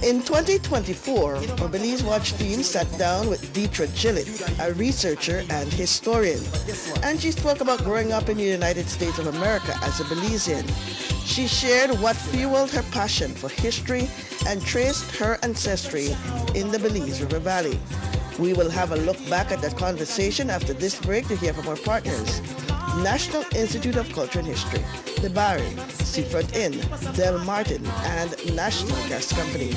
In 2024, our Belize Watch team sat down with Deetra Gillett, a researcher and historian, and she spoke about growing up in the United States of America as a Belizean. She shared what fueled her passion for history and traced her ancestry in the Belize River Valley. We will have a look back at that conversation after this break to hear from our partners. National Institute of Culture and History, the Barry, Seafront Inn, Del Martin, and National Gas Company.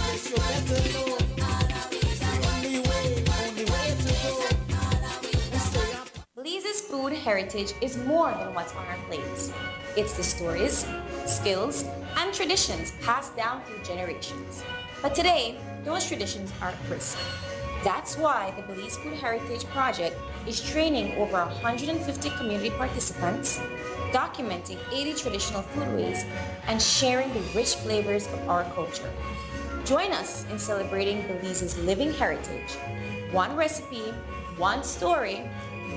Belize's food heritage is more than what's on our plates. It's the stories, skills, and traditions passed down through generations. But today, those traditions are at risk. That's why the Belize Food Heritage Project is training over 150 community participants, documenting 80 traditional foodways, and sharing the rich flavors of our culture. Join us in celebrating Belize's living heritage, one recipe, one story,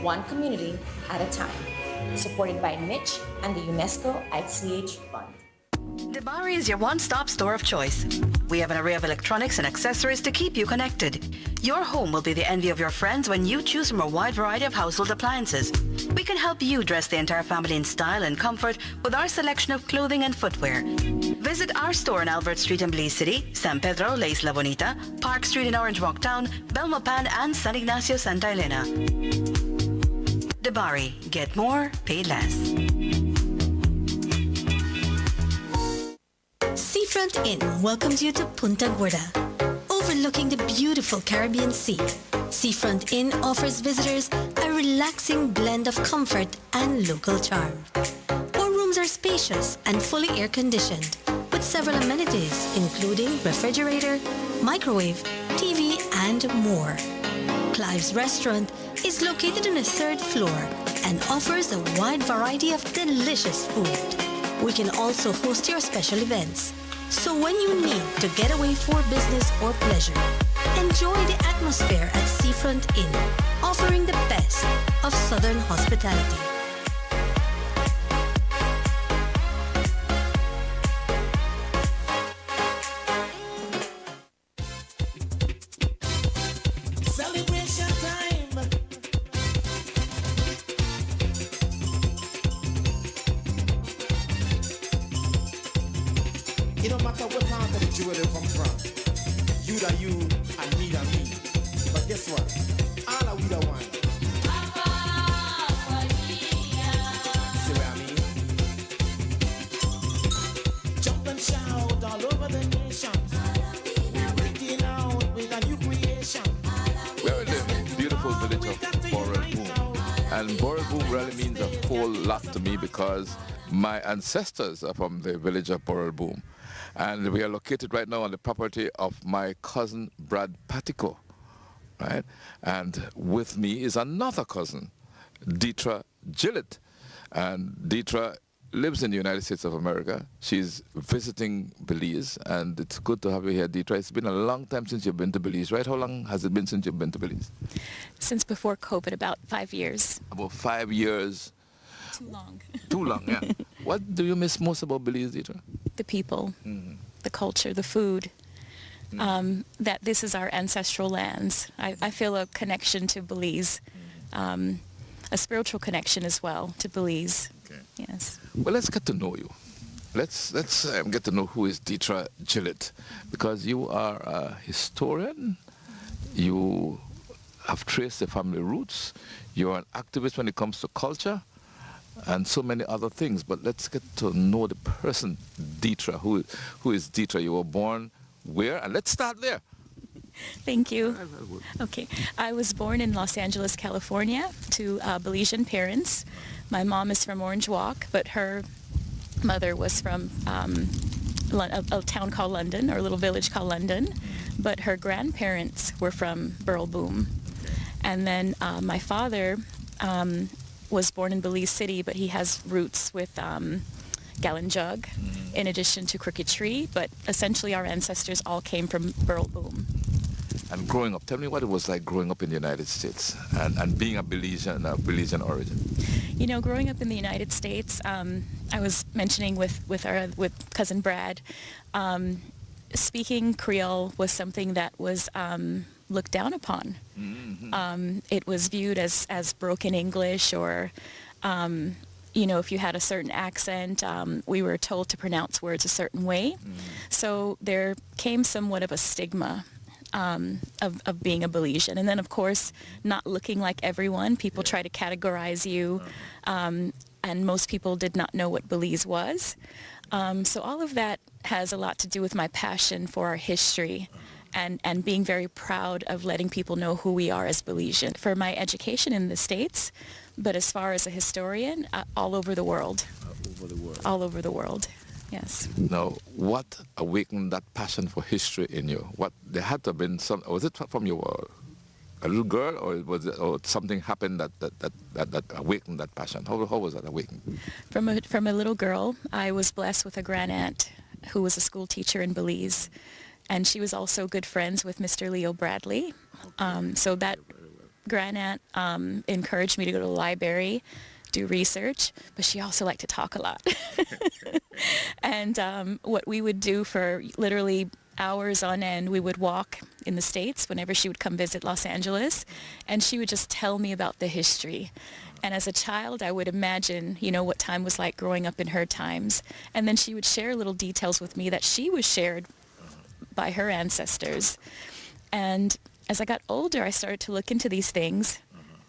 one community at a time. Supported by Mitch and the UNESCO ICH Fund. Debari is your one-stop store of choice. We have an array of electronics and accessories to keep you connected. Your home will be the envy of your friends when you choose from a wide variety of household appliances. We can help you dress the entire family in style and comfort with our selection of clothing and footwear. Visit our store on Albert Street in Belize City, San Pedro, La Isla Bonita, Park Street in Orange Walk Town, Belmopan, and San Ignacio, Santa Elena. Debari, get more, pay less. Seafront Inn welcomes you to Punta Gorda, overlooking the beautiful Caribbean Sea. Seafront Inn offers visitors a relaxing blend of comfort and local charm. Our rooms are spacious and fully air-conditioned, with several amenities including refrigerator, microwave, TV, and more. Clive's Restaurant is located on the 3rd floor and offers a wide variety of delicious food. We can also host your special events. So when you need to get away for business or pleasure, enjoy the atmosphere at Seafront Inn, offering the best of Southern hospitality. Celebration time. It don't matter what part of the jewelry come from. You da you and me da me. But guess what? All are we the one. See what I mean? Jump and shout all over the nation. We're breaking out with a new creation. We're in the beautiful village of Boral Boom. And Boral Boom really means a whole lot to me because my ancestors are from the village of Boral Boom. And we are located right now on the property of my cousin Brad Patico, right? And with me is another cousin, Deetra Gillett. And Deetra lives in the United States of America. She's visiting Belize, and it's good to have you here, Deetra. It's been a long time since you've been to Belize, right? How long has it been since you've been to Belize? Since before COVID, about 5 years. About 5 years. Too long. Too long, yeah. What do you miss most about Belize, Deetra? The people, the culture, the food. That this is our ancestral lands. I feel a connection to Belize, a spiritual connection as well to Belize. Okay. Yes. Well, let's get to know you. Let's get to know who is Deetra Gillett, because you are a historian. You have traced the family roots. You're an activist when it comes to culture and so many other things. But let's get to know the person, Deetra. Who is Deetra? You were born where? And let's start there. Thank you. Okay. I was born in Los Angeles, California, to Belizean parents. My mom is from Orange Walk, but her mother was from a town called London, or a little village called London. But her grandparents were from Boral Boom. And then my father was born in Belize City, but he has roots with Gallon Jug, in addition to Crooked Tree. But essentially our ancestors all came from Boral Boom. And growing up, tell me what it was like growing up in the United States and being a Belizean origin. You know, growing up in the United States, I was mentioning with cousin Brad, speaking Creole was something that was looked down upon. It was viewed as broken English, or if you had a certain accent, we were told to pronounce words a certain way. So there came somewhat of a stigma of being a Belizean. And then, of course, not looking like everyone. People try to categorize you, and most people did not know what Belize was. So all of that has a lot to do with my passion for our history and being very proud of letting people know who we are as Belizean. For my education in the States, but as far as a historian, all over the world. All over the world, yes. Now, what awakened that passion for history in you? There had to have been some. Was it from your a little girl, or something happened that awakened that passion? How was that awakened? From a little girl, I was blessed with a grandaunt who was a school teacher in Belize, and she was also good friends with Mr. Leo Bradley. So that grandaunt encouraged me to go to the library, do research, but she also liked to talk a lot. And what we would do for literally hours on end, we would walk in the States whenever she would come visit Los Angeles, and she would just tell me about the history. And as a child, I would imagine, what time was like growing up in her times. And then she would share little details with me that she was shared by her ancestors. And as I got older, I started to look into these things.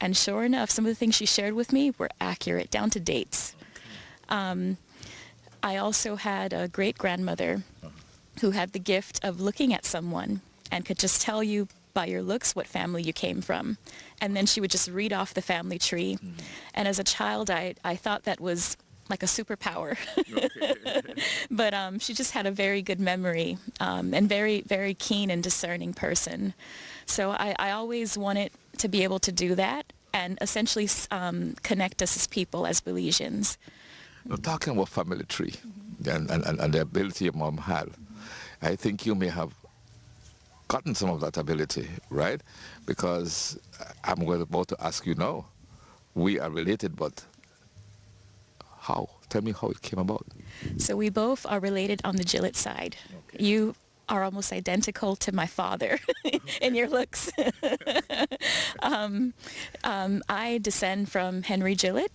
And sure enough, some of the things she shared with me were accurate, down to dates. I also had a great-grandmother who had the gift of looking at someone and could just tell you by your looks what family you came from. And then she would just read off the family tree. And as a child, I thought that was like a superpower. But she just had a very good memory, and very, very keen and discerning person. So I always wanted to be able to do that and essentially connect us as people, as Belizeans. Now, talking about family tree and the ability your mom had, I think you may have gotten some of that ability, right? Because I'm about to ask you now. We are related, but how? Tell me how it came about. So we both are related on the Gillett side. Okay. You are almost identical to my father in your looks. I descend from Henry Gillett.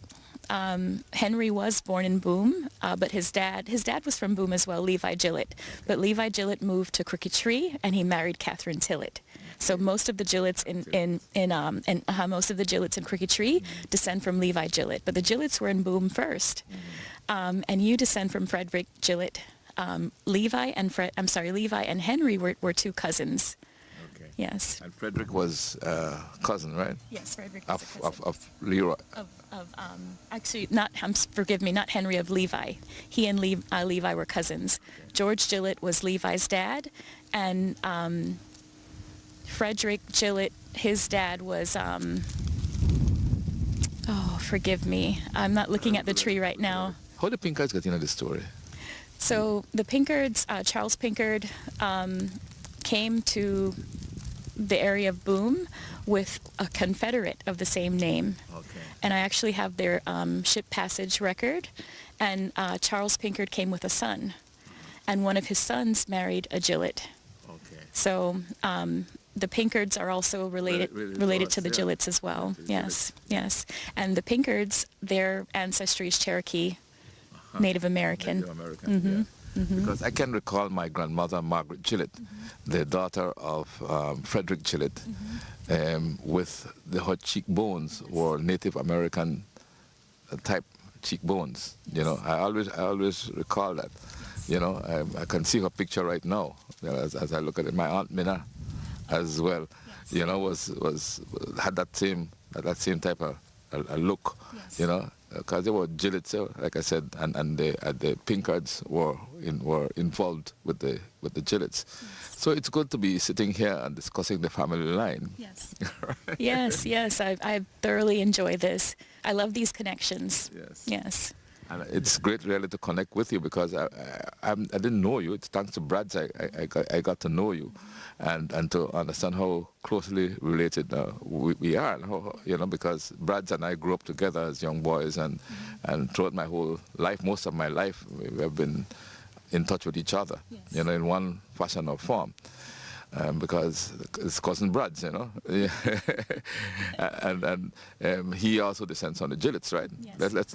Henry was born in Boom, but his dad was from Boom as well, Levi Gillett. But Levi Gillett moved to Crooked Tree, and he married Catherine Tillett. So most of the Gillett's most of the Gillett's in Crooked Tree descend from Levi Gillett, but the Gilletts were in Boom first. And you descend from Frederick Gillett. Levi and Henry were two cousins. Okay. Yes. And Frederick was cousin, right? Yes, Frederick was a cousin. Of Leroy. Actually, not Henry, of Levi. He and Levi were cousins. Okay. George Gillett was Levi's dad, and Frederick Gillett, his dad was, forgive me. I'm not looking at the tree right now. How did Pinkards get into this story? So the Pinkards, Charles Pinkard, came to the area of Boom with a Confederate of the same name. Okay. And I actually have their ship passage record. And Charles Pinkard came with a son. And one of his sons married a Gillett. Okay. So the Pinkards are also related to the Gilletts as well. Yes, yes. And the Pinkards, their ancestry is Cherokee, Native American. Native American, Because I can recall my grandmother, Margaret Gillett, the daughter of Frederick Gillett, with her cheekbones were Native American type cheekbones. I always recall that. I can see her picture right now, as I look at it. My Aunt Minna as well, had that same type of a look, because they were Gillett, like I said, and the Pinkards were involved with the Gilletts. Yes. So it's good to be sitting here and discussing the family line. Yes. Right? Yes. I thoroughly enjoy this. I love these connections. Yes. And it's great really to connect with you, because I didn't know you. It's thanks to Brad's I got to know you, and to understand how closely related we are. Because Brad's and I grew up together as young boys, and throughout my whole life, most of my life, we have been in touch with each other, you know, in one fashion or form. Because it's cousin Brad's, you know, and he also descends on the Gillets, right? Yes. Let's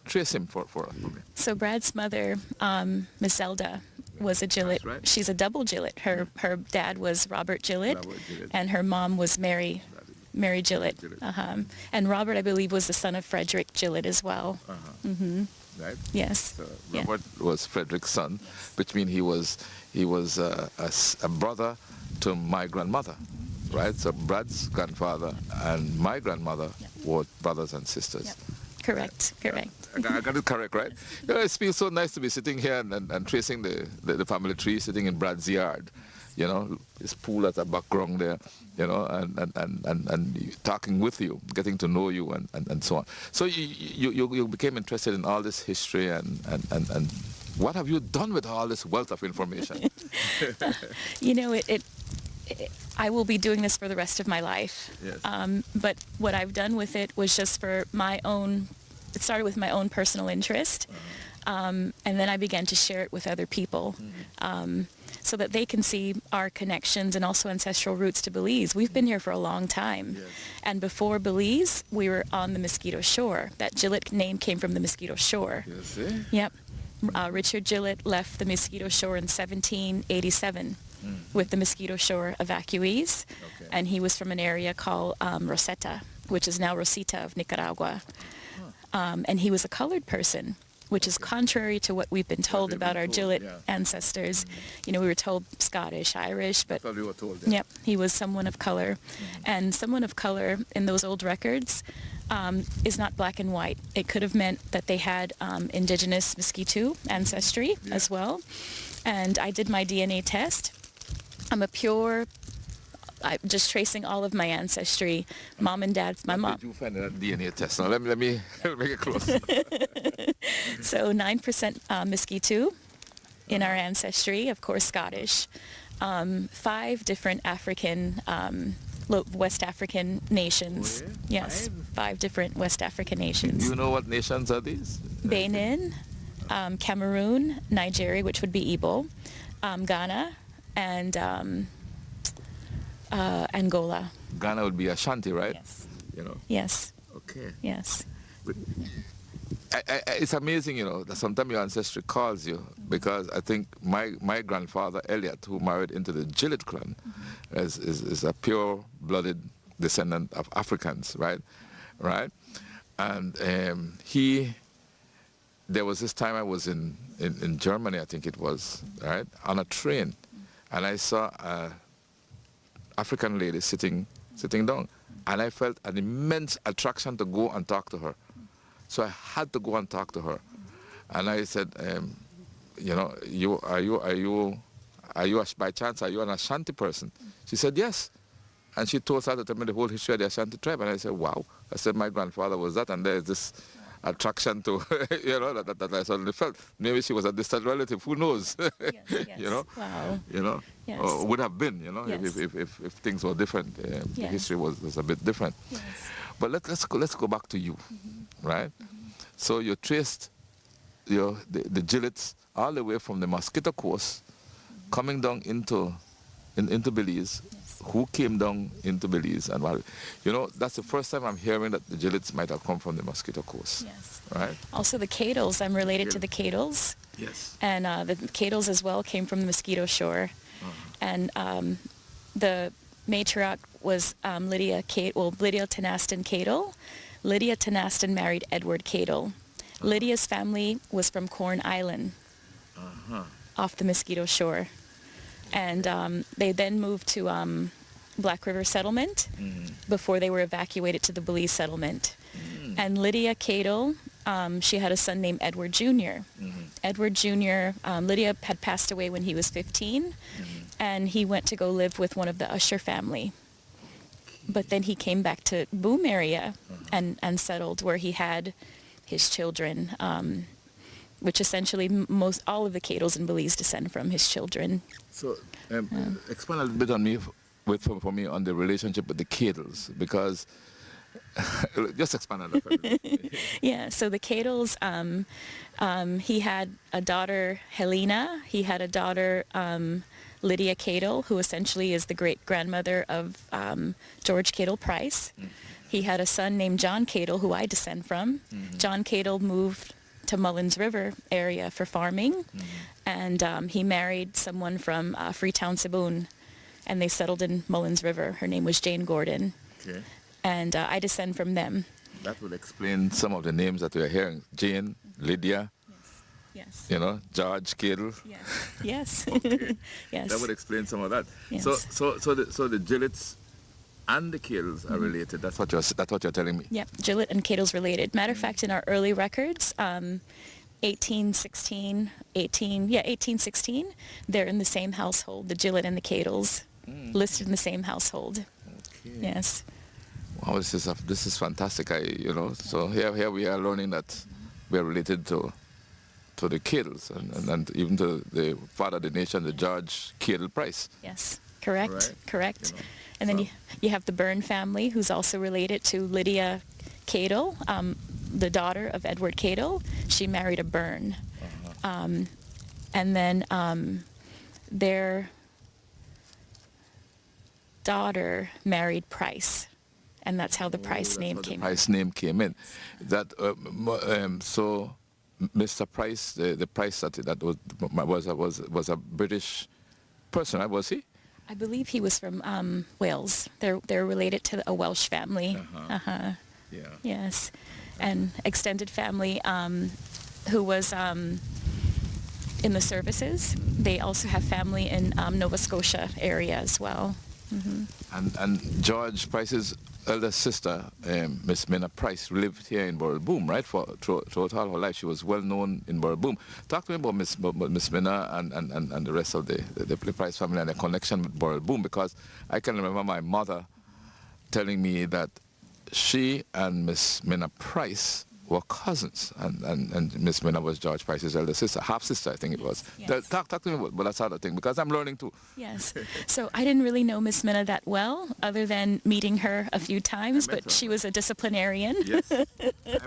trace him for us. So Brad's mother, Miss Zelda, was a Gillett. Right. She's a double Gillett. Her dad was Robert Gillett, and her mom was Mary Gillett. And Robert, I believe, was the son of Frederick Gillett as well. Right? Yes. So Robert was Frederick's son, which means he was a brother to my grandmother, right? So Brad's grandfather and my grandmother were brothers and sisters. Correct. I got it correct, right? You know, it feels so nice to be sitting here and tracing the family tree, sitting in Brad's yard. You know, his pool at the background there, you know, and talking with you, getting to know you and so on. So you became interested in all this history and what have you done with all this wealth of information? You know, I will be doing this for the rest of my life. Yes. But what I've done with it was just for my own, it started with my own personal interest. And then I began to share it with other people so that they can see our connections and also ancestral roots to Belize. We've been here for a long time. Yes. And before Belize, we were on the Mosquito Shore. That Gillett name came from the Mosquito Shore. You see? Yep. Richard Gillett left the Mosquito Shore in 1787 with the Mosquito Shore evacuees. Okay. And he was from an area called Rosetta, which is now Rosita of Nicaragua. And he was a colored person, which is contrary to what we've been told about our Gillett ancestors. You know, we were told Scottish, Irish, but That's what we were told. yep, he was someone of color. And someone of color in those old records is not black and white. It could have meant that they had indigenous Mosquito ancestry as well. And I did my DNA test. I'm just tracing all of my ancestry. Mom and dad's my mom. Did you find that DNA test? Now let me make it close. So 9% Mosquito in our ancestry, of course Scottish. 5 different African, West African nations. Oh, yeah? Yes, 5 different West African nations. Do you know what nations are these? Benin, Cameroon, Nigeria, which would be Igbo, Ghana, and Angola. Ghana would be Ashanti, right? Yes. You know. Yes. Okay. Yes. But it's amazing, you know, that sometimes your ancestry calls you, because I think my grandfather Elliot, who married into the Gillett clan, is a pure-blooded descendant of Africans, right? And there was this time I was in Germany, I think it was, right, on a train, and I saw a African lady sitting down, and I felt an immense attraction to go and talk to her. So I had to go and talk to her, and I said, you know, by chance are you an Ashanti person? She said yes, and she told her to tell me the whole history of the Ashanti tribe, and I said, wow. I said my grandfather was that, and there's this attraction to, you know, that I suddenly felt. Maybe she was a distant relative, who knows? Yes. You know? Wow. You know? Yes. Or would have been, you know, Yes. if things were different. The Yes. history was a bit different. Yes. But let's go back to you, right? So you traced the Gillets all the way from the Mosquito Coast, coming down into Belize. Yes. Who came down into Belize and what? You know, that's the first time I'm hearing that the Gillets might have come from the Mosquito Coast. Yes. Right? Also the Cadles. I'm related to the Cadles. Yes. And the Cadles as well came from the Mosquito Shore. And the matriarch was Lydia Tenaston Cadle. Lydia Tenaston married Edward Cadle. Lydia's family was from Corn Island, off the Mosquito Shore. And they then moved to Black River Settlement before they were evacuated to the Belize Settlement. And Lydia Cadle, she had a son named Edward Jr. Edward Jr., Lydia had passed away when he was 15, and he went to go live with one of the Usher family. But then he came back to Boom area and settled where he had his children, which essentially all of the Cadles in Belize descend from his children. So expand a little bit on me, for me on the relationship with the Cadles, because Just expand on that for a minute. Yeah, so the Cadles, he had a daughter, Helena. He had a daughter, Lydia Cadle, who essentially is the great-grandmother of George Cadle Price. He had a son named John Cadle, who I descend from. John Cadle moved to Mullins River area for farming, and he married someone from Freetown, Cebu, and they settled in Mullins River. Her name was Jane Gordon, Okay. and I descend from them. That would explain some of the names that we are hearing. Jane, Lydia, Yes. you know, George Cadle. Yes. Yes. That would explain some of that. Yes. So the Gillets and the Cadles are related. That's what you're telling me. Yep, Gillett and Cadle's related. Matter of fact, in our early records, 1816, they're in the same household, the Gillett and the Cadles, listed in the same household. Okay. Yes. Wow, this is fantastic. So here we are learning that we are related to the Cadles and even to the father of the nation, the George Cadle Price. Yes, correct, Right. correct. You know, And then so- you have the Byrne family, who's also related to Lydia Cadle, the daughter of Edward Cadle. She married a Byrne. And then their daughter married Price. And that's how the Price name That's how came the Price name came in. That so Mr. Price, the Price that was a British person, right? Was he? I believe he was from Wales. They're related to a Welsh family. Yeah. Yes, and extended family who was in the services. They also have family in Nova Scotia area as well. And George Price's elder sister, Miss Minna Price, lived here in Borough Boom, right? Throughout all her life, she was well known in Borough Boom. Talk to me about Miss Minna and the rest of the Price family and their connection with Borough Boom, because I can remember my mother telling me that she and Miss Minna Price were cousins, and Miss Minna was George Price's elder sister, half sister, I think it was. Yes. Talk to me about that sort of thing, because I'm learning too. Yes. So I didn't really know Miss Minna that well, other than meeting her a few times, met but her. she was a disciplinarian. Yes,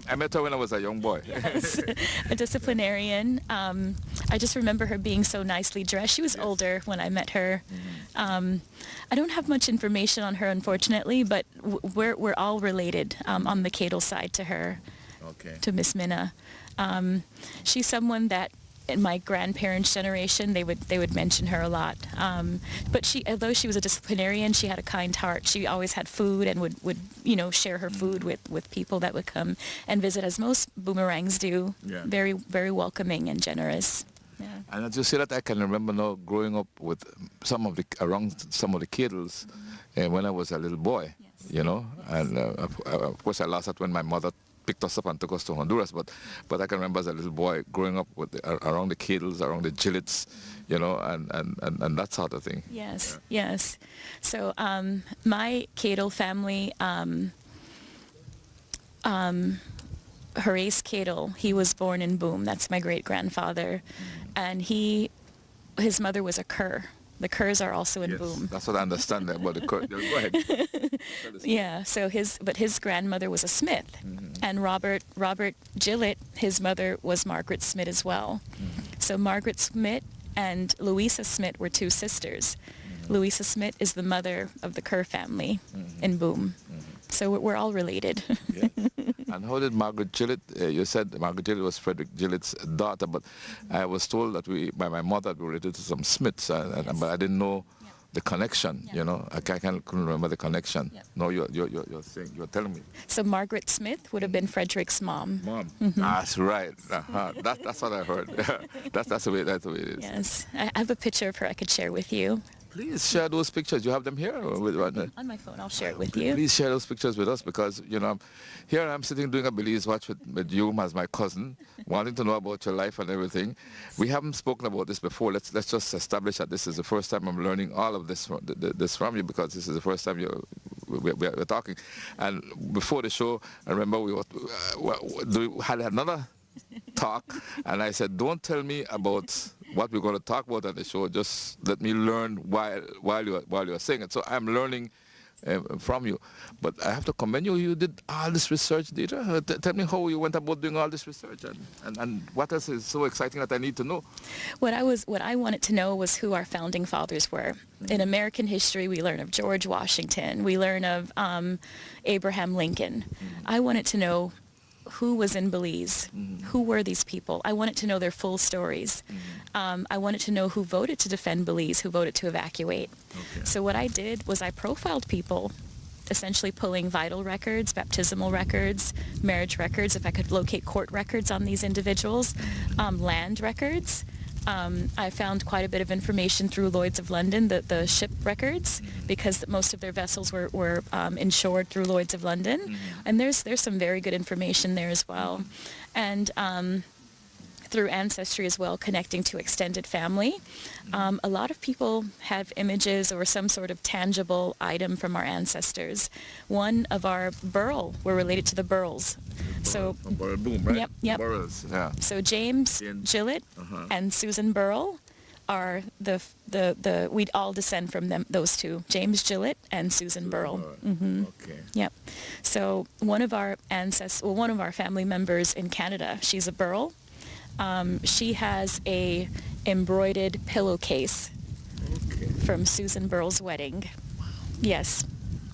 I met her when I was a young boy. Yes, a disciplinarian. I just remember her being so nicely dressed. She was older when I met her. I don't have much information on her, unfortunately, but we're all related on the Cadle side to her, Okay. to Miss Minna. She's someone that in my grandparents' generation they would mention her a lot. But although she was a disciplinarian, she had a kind heart. She always had food and would share her food with people that would come and visit, as most boomerangs do. Yeah. Very, very welcoming and generous. Yeah. And as you say that, I can remember now growing up with around some of the Cadles when I was a little boy, and of course I lost that when my mother picked us up and took us to Honduras, but I can remember as a little boy growing up with around the Cadles, around the Gillets, and that sort of thing. Yes, yes. So my Cadle family, Horace Cadle, he was born in Boom. That's my great-grandfather. And his mother was a Kerr. The Kerrs are also in Yes, Boom. that's what I understand about the Kerr. Go ahead. Yeah, so his grandmother was a Smith. And Robert Gillett, his mother was Margaret Smith as well. So Margaret Smith and Louisa Smith were two sisters. Louisa Smith is the mother of the Kerr family in Boom. So we're all related. Yes. And how did Margaret Gillett, you said Margaret Gillett was Frederick Gillett's daughter, but I was told that by my mother we were related to some Smiths, but I didn't know the connection, I couldn't remember the connection. Yep. No, you're telling me. So Margaret Smith would have been Frederick's mom. Mom. That's right. That's what I heard. that's the way it is. Yes. I have a picture of her I could share with you. Please share those pictures. You have them here? On my phone, I'll share it with you. Please share those pictures with us, because, here I'm sitting doing a Belize Watch with you as my cousin, wanting to know about your life and everything. We haven't spoken about this before. Let's just establish that this is the first time I'm learning all of this from you, because this is the first time we're talking. And before the show, I remember we had another talk, and I said, don't tell me about what we're going to talk about on the show, just let me learn while you're saying it. So I'm learning from you. But I have to commend you. You did all this research, Deidre. Tell me how you went about doing all this research, and what else is so exciting that I need to know. What I wanted to know was who our founding fathers were. In American history, we learn of George Washington. We learn of Abraham Lincoln. I wanted to know who was in Belize. Who were these people? I wanted to know their full stories. I wanted to know who voted to defend Belize, who voted to evacuate. Okay. So what I did was I profiled people, essentially pulling vital records, baptismal records, marriage records, if I could locate court records on these individuals, land records. I found quite a bit of information through Lloyd's of London, the ship records, because most of their vessels were insured through Lloyd's of London. And there's some very good information there as well. And through Ancestry as well, connecting to extended family. A lot of people have images or some sort of tangible item from our ancestors. One of our Burrell, we're related to the Burrells. So, Burrell Boom, right? Yep. Burrells, yeah. So James Gillett and Susan Burrell are we'd all descend from them, those two, James Gillett and Susan Burrell. Okay. Yep. So one of our one of our family members in Canada, she's a Burrell. She has a embroidered pillowcase from Susan Burrell's wedding. Wow. Yes.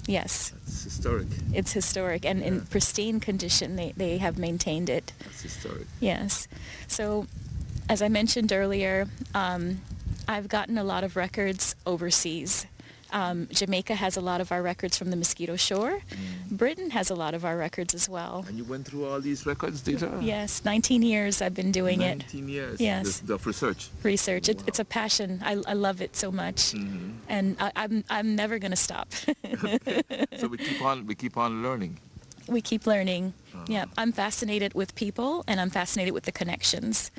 It's historic. It's historic, and in pristine condition. They have maintained it. That's historic. Yes. So, as I mentioned earlier, I've gotten a lot of records overseas. Jamaica has a lot of our records from the Mosquito Shore. Britain has a lot of our records as well. And you went through all these records, Deidre? Yes, 19 years I've been doing 19 years. Yes. The research. Research. Wow. It's a passion. I love it so much, and I'm never gonna stop. So we keep on learning. We keep learning. Yeah, I'm fascinated with people, and I'm fascinated with the connections.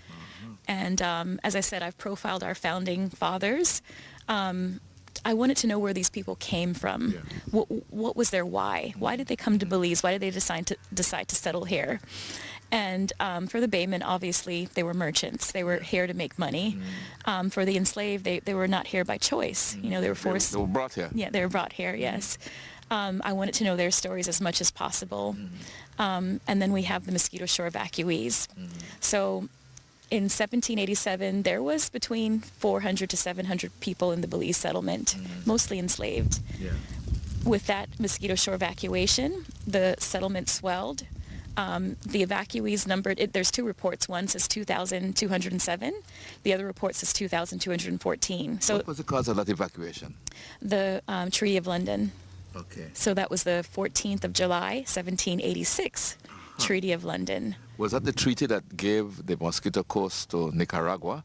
And as I said, I've profiled our founding fathers. I wanted to know where these people came from. Yeah. What was their why? Why did they come to Belize? Why did they decide to settle here? And for the Baymen, obviously, they were merchants. They were here to make money. For the enslaved, they were not here by choice. You know, they were forced. They were brought here. Yeah, they were brought here, yes. I wanted to know their stories as much as possible. And then we have the Mosquito Shore evacuees. So in 1787, there was between 400 to 700 people in the Belize settlement, mostly enslaved. Yeah. With that Mosquito Shore evacuation, the settlement swelled. The evacuees numbered, there's two reports. One says 2,207. The other report says 2,214. So what was the cause of that evacuation? the Treaty of London. Okay. So that was the 14th of July, 1786, Treaty of London. Was that the treaty that gave the Mosquito Coast to Nicaragua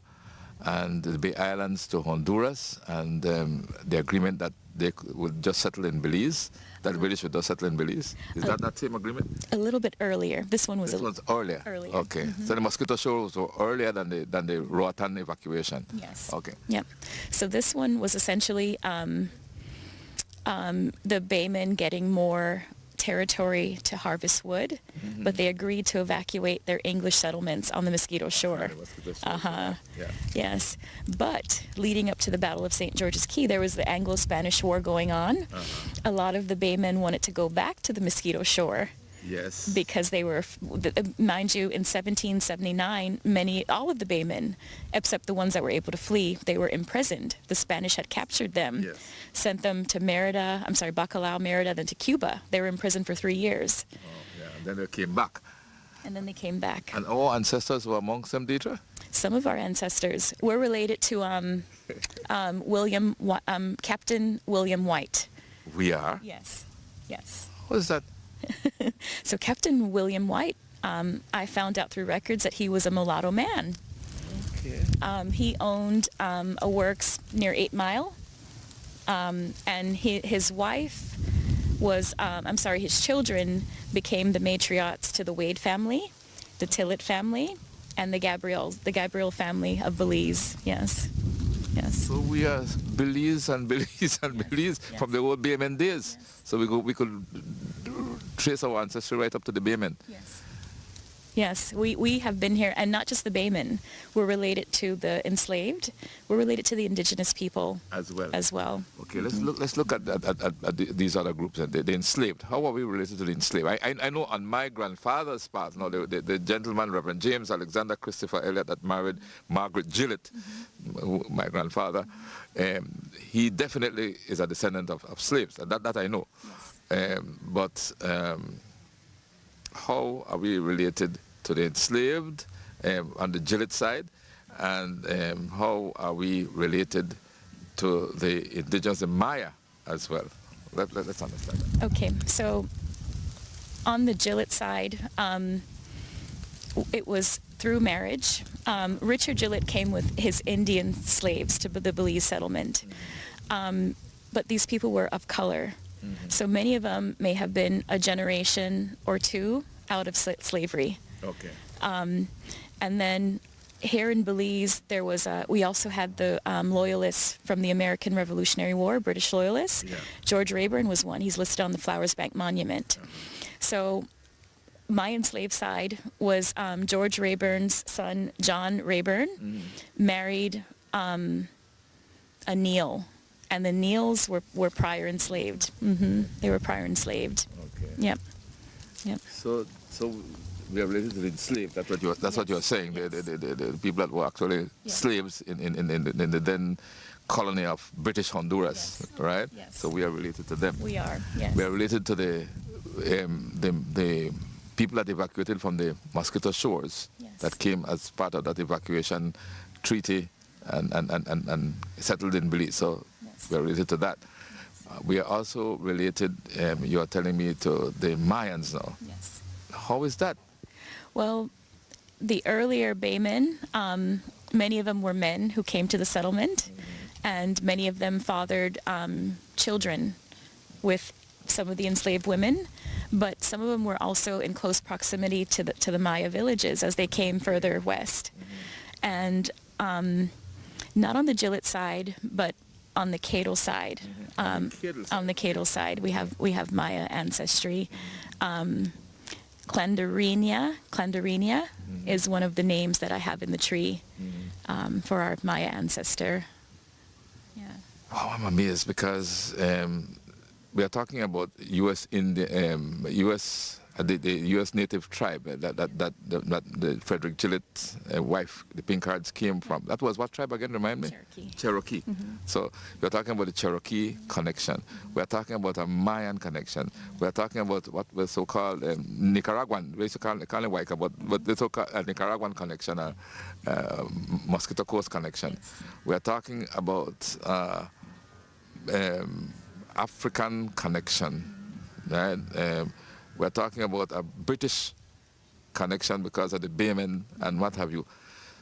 and the Bay Islands to Honduras, and the agreement that they would just settle in Belize, that the British would just settle in Belize? Is that same agreement? A little bit earlier. This one was This one's earlier. earlier. Okay. So the Mosquito Shores were earlier than the Roatan evacuation. Yes. Okay. Yep. So this one was essentially the Baymen getting more territory to harvest wood, but they agreed to evacuate their English settlements on the Mosquito Shore. Yeah. Yes. But leading up to the Battle of St. George's Key, there was the Anglo-Spanish War going on. A lot of the Baymen wanted to go back to the Mosquito Shore. Yes. Because they were, mind you, in 1779, all of the Baymen, except the ones that were able to flee, they were imprisoned. The Spanish had captured them, Yes. sent them to Bacalao, Merida, then to Cuba. They were in prison for 3 years. Oh, yeah. And then they came back. And then they came back. And our ancestors were amongst them, Deidre? Some of our ancestors were related to Captain William White. We are? Yes. What is that? So Captain William White, I found out through records that he was a mulatto man. Okay. He owned a works near 8 Mile, and his wife was, his children became the matriarchs to the Wade family, the Tillett family, and the Gabriel family of Belize. Yes. So we are Belize and Belize and Belize from the old Baymen days. So we could trace our ancestry right up to the Baymen. Yes. Yes, we have been here, and not just the Baymen. We're related to the enslaved. We're related to the indigenous people As well. As well. Okay, let's look at these other groups, the enslaved. How are we related to the enslaved? I know on my grandfather's part, no, the gentleman, Reverend James Alexander Christopher Elliott, that married Margaret Gillett, my grandfather, he definitely is a descendant of slaves, and that I know. Yes. But how are we related to the enslaved on the Gillett side, and how are we related to the indigenous, the Maya, as well? Let's understand that. Okay, so on the Gillett side, it was through marriage. Richard Gillett came with his Indian slaves to the Belize settlement, but these people were of color. So many of them may have been a generation or two out of slavery. Okay. And then here in Belize, we also had the loyalists from the American Revolutionary War, British loyalists. Yeah. George Rayburn was one. He's listed on the Flowers Bank Monument. So my enslaved side was George Rayburn's son, John Rayburn, married a Neil. And the Neils were prior enslaved. They were prior enslaved. Okay. Yep. So we are related to the enslaved. That's what you're saying. Yes. The people that were actually slaves in the then colony of British Honduras, Yes. right? Yes. So we are related to them. We are. Yes. We are related to the people that evacuated from the Mosquito Shores, Yes. that came as part of that evacuation treaty and settled in Belize. So Yes. we are related to that. We are also related, you are telling me, to the Mayans now. Yes. How is that? Well, the earlier Baymen, many of them were men who came to the settlement, and many of them fathered children with some of the enslaved women, but some of them were also in close proximity to the Maya villages as they came further west. And not on the Gillett side, but on the Cadle side. On the Cadle side, we have Maya ancestry. Clandarinia is one of the names that I have in the tree for our Maya ancestor. Yeah. Oh, I'm amazed because we are talking about the U.S. native tribe that the Frederick Gillett wife, the Pinkards, came from. That was what tribe again? Remind me. Cherokee. So we're talking about the Cherokee connection. We're talking about a Mayan connection. We're talking about what was so-called Nicaraguan. We used to call it Waika, but the so-called Nicaraguan connection, Mosquito Coast connection. Yes. We're talking about African connection, right? We're talking about a British connection because of the Baymen and what have you.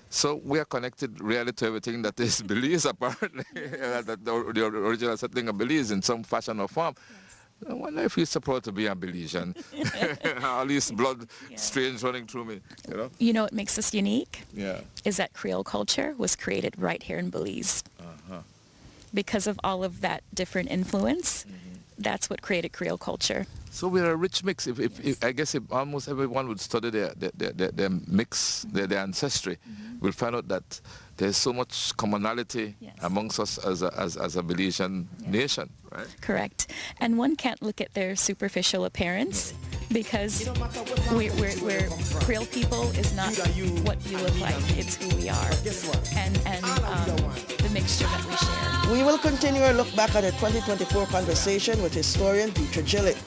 So we are connected really to everything that is Belize, apparently, that the original settling of Belize in some fashion or form. Yes. I wonder if he's supposed to be a Belizean. All this blood strange running through me, you know? You know what makes us unique? Yeah. Is that Creole culture was created right here in Belize. Because of all of that different influence, that's what created Creole culture. So we're a rich mix. If I guess if almost everyone would study their mix, their ancestry, we'll find out that there's so much commonality amongst us as a Belizean nation, right? Correct. And one can't look at their superficial appearance because we're Creole people is not what you look like, it's who we are and the mixture that we share. We will continue our look back at a 2024 conversation with historian Deetra Gillett.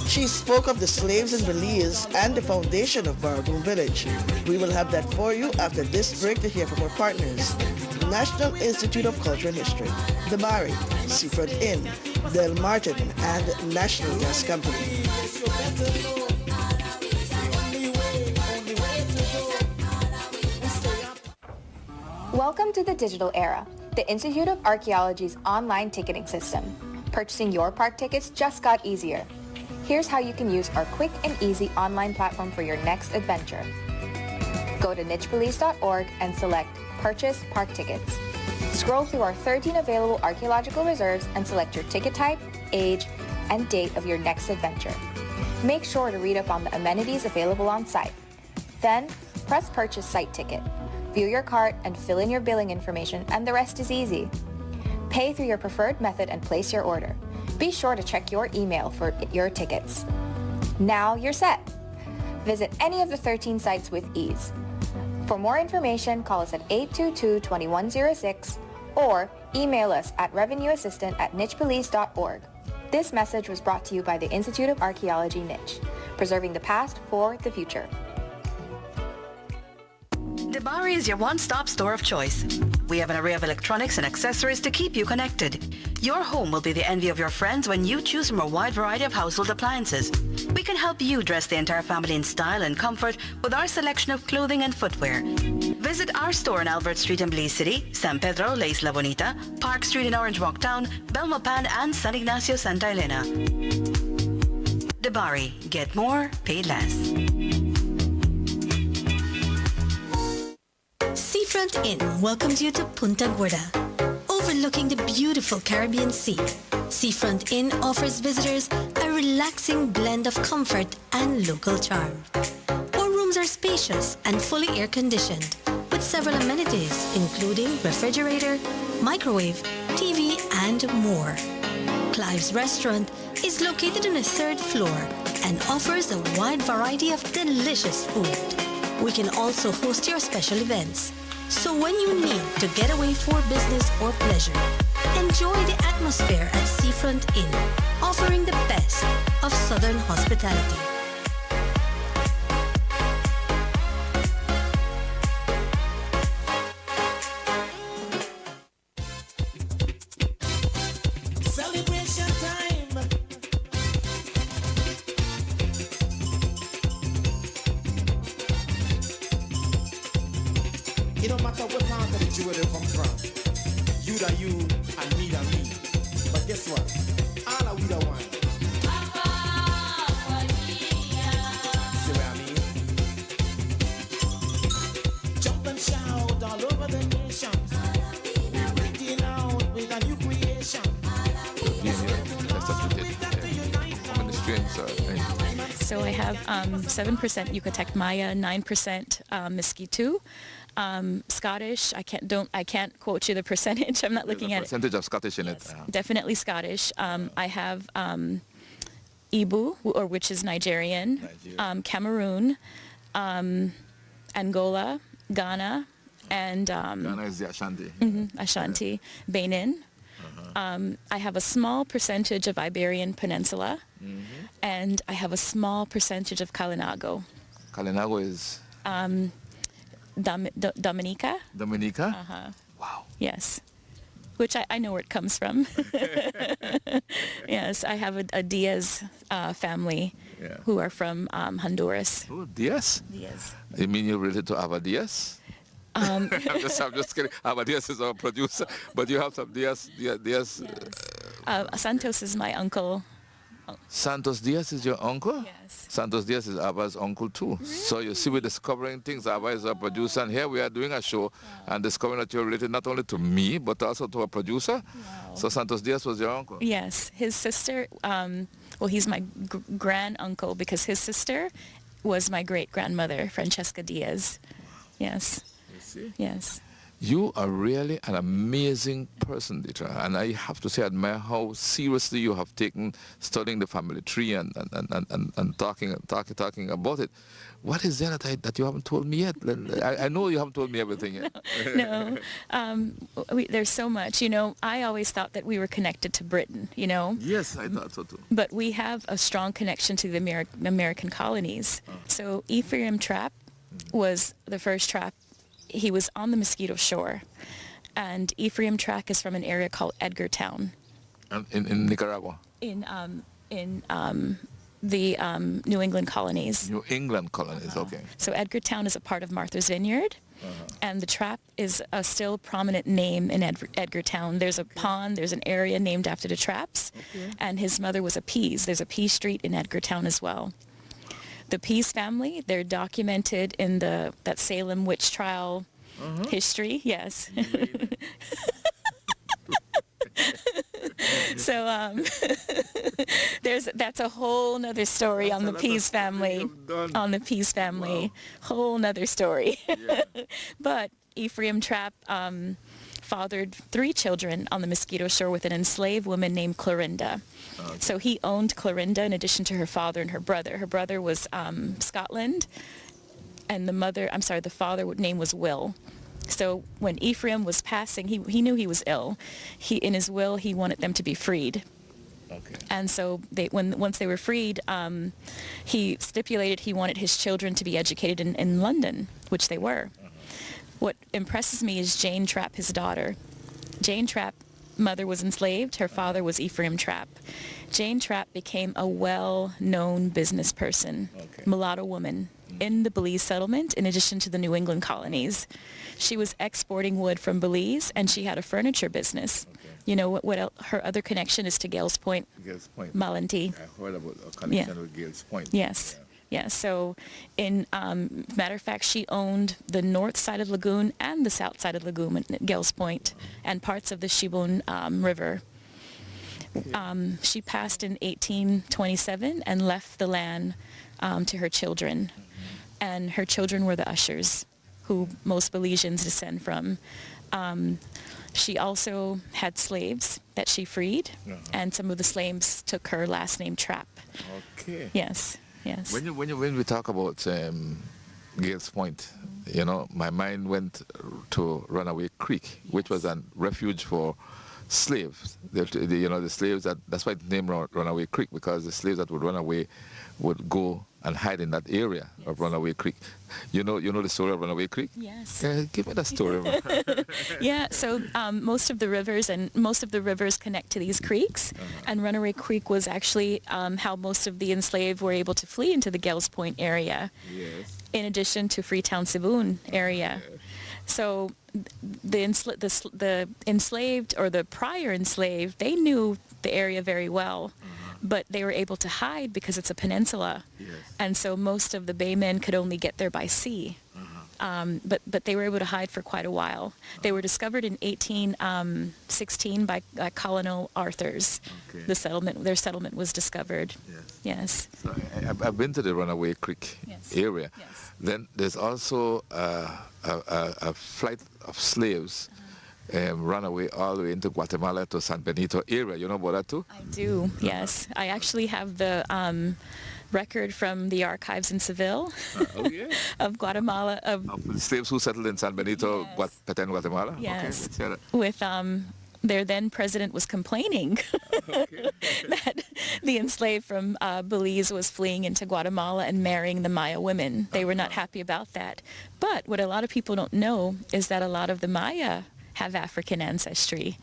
She spoke of the slaves in Belize and the foundation of Barraboon Village. We will have that for you after this break to hear from our partners. National Institute of Culture and History, the Mari, Seafront Inn, Del Martin, and National Gas Company. Welcome to the digital era, the Institute of Archaeology's online ticketing system. Purchasing your park tickets just got easier. Here's how you can use our quick and easy online platform for your next adventure. Go to nichebelize.org and select Purchase Park Tickets. Scroll through our 13 available archaeological reserves and select your ticket type, age, and date of your next adventure. Make sure to read up on the amenities available on site. Then, press Purchase Site Ticket. View your cart and fill in your billing information, and the rest is easy. Pay through your preferred method and place your order. Be sure to check your email for your tickets. Now you're set. Visit any of the 13 sites with ease. For more information, call us at 822-2106 or email us at revenueassistant@nichepolice.org. This message was brought to you by the Institute of Archaeology, Niche, preserving the past for the future. Debari is your one-stop store of choice. We have an array of electronics and accessories to keep you connected. Your home will be the envy of your friends when you choose from a wide variety of household appliances. We can help you dress the entire family in style and comfort with our selection of clothing and footwear. Visit our store in Albert Street in Belize City, San Pedro, La Isla Bonita, Park Street in Orange Walk Town, Belmopan, and San Ignacio, Santa Elena. Debari, get more, pay less. Seafront Inn welcomes you to Punta Gorda, overlooking the beautiful Caribbean Sea. Seafront Inn offers visitors a relaxing blend of comfort and local charm. Our rooms are spacious and fully air-conditioned, with several amenities including refrigerator, microwave, TV, and more. Clive's Restaurant is located on the 3rd floor and offers a wide variety of delicious food. We can also host your special events. So when you need to get away for business or pleasure, enjoy the atmosphere at Seafront Inn, offering the best of Southern hospitality. Celebration time. It don't matter what part of the jewelry come from. You da you and me da me. But guess what? All are we the one. See what I mean? Jump and shout all over the nation. We're breaking out with a new creation. So I have 7% Yucatec Maya, 9% Miskitu. Scottish, I can't quote you the percentage. I'm not looking at it. Percentage of Scottish in Yes, it. definitely Scottish. I have Ibu, which is Nigerian, Cameroon, Angola, Ghana, and Ghana is the Ashanti. Ashanti, Benin. I have a small percentage of Iberian Peninsula, and I have a small percentage of Kalinago. Kalinago is Dominica? Dominica? Wow. Yes. Which I know where it comes from. Yes, I have a Diaz family who are from Honduras. Oh, Diaz? Diaz. You mean you're related to Ava Diaz? I'm just kidding. Ava Diaz is our producer, but you have some Diaz. Yes. Santos is my uncle. Santos Diaz is your uncle? Yes. Santos Diaz is Abba's uncle too. Really? So you see, we're discovering things. Abba is our producer, and here we are doing a show and discovering that you're related not only to me, but also to a producer. Wow. So Santos Diaz was your uncle? Yes. His sister, well, he's my grand-uncle because his sister was my great-grandmother, Francesca Diaz. Yes. You see? Yes. You are really an amazing person, Dietra, and I have to say I admire how seriously you have taken studying the family tree and talking about it. What is there that you haven't told me yet? I know you haven't told me everything yet. No, there's so much. You know, I always thought that we were connected to Britain, you know. Yes, I thought so too. But we have a strong connection to the American colonies. So Ephraim Trapp was the first Trapp. He was on the Mosquito Shore, and Ephraim Trapp is from an area called Edgartown. In Nicaragua? In the New England colonies. New England colonies, okay. So Edgartown is a part of Martha's Vineyard, and the Trapp is a still prominent name in Edgartown. There's a pond, there's an area named after the Trapps, and his mother was a Pease. There's a Pease Street in Edgartown as well. The Pease family, they're documented in that Salem witch trial history, yes. So that's a whole nother story on the Pease family. On the Pease family, whole nother story. Yeah. But Ephraim Trapp fathered 3 children on the Mosquito Shore with an enslaved woman named Clorinda. Okay. So he owned Clorinda in addition to her father and her brother. Her brother was Scotland, and the father name was Will. So when Ephraim was passing, he knew he was ill. In his will, he wanted them to be freed. Okay. And so once they were freed, he stipulated he wanted his children to be educated in London, which they were. What impresses me is Jane Trapp, his daughter. Jane Trapp, mother was enslaved. Her father was Ephraim Trapp. Jane Trapp became a well-known business person, mulatto woman in the Belize settlement in addition to the New England colonies. She was exporting wood from Belize, and she had a furniture business. Okay. You know, what else, her other connection is to Gales Point, Gales Point. Malantee. I heard about a connection with Gales Point. Yes. Yeah. Yeah, so matter of fact, she owned the north side of Lagoon and the south side of Lagoon at Gales Point and parts of the Shibun River. She passed in 1827 and left the land to her children. And her children were the ushers, who most Belizeans descend from. She also had slaves that she freed, and some of the slaves took her last name Trapp. Okay. Yes. Yes. When we talk about Gales Point, you know, my mind went to Runaway Creek, which was a refuge for slaves. The slaves that's why it's named Runaway Creek, because the slaves that would run away would go and hide in that area of Runaway Creek. You know the story of Runaway Creek? Yes. Give me that story. Yeah, so most of the rivers connect to these creeks, and Runaway Creek was actually how most of the enslaved were able to flee into the Gales Point area, Yes. in addition to Freetown Siboon area. So the enslaved or the prior enslaved, they knew the area very well. But they were able to hide because it's a peninsula. Yes. And so most of the baymen could only get there by sea. But they were able to hide for quite a while. They were discovered in 1816 by Colonel Arthurs. Okay. Their settlement was discovered. Yes. Yes. So I've been to the Runaway Creek area. Yes. Then there's also a flight of slaves run away all the way into Guatemala to San Benito area. You know about that too? I do, yes. I actually have the record from the archives in Seville of Guatemala. Of the slaves who settled in San Benito, Yes. Petén, Guatemala? Yes. Okay, let's hear that. With their then president was complaining that the enslaved from Belize was fleeing into Guatemala and marrying the Maya women. They were not happy about that. But what a lot of people don't know is that a lot of the Maya have African ancestry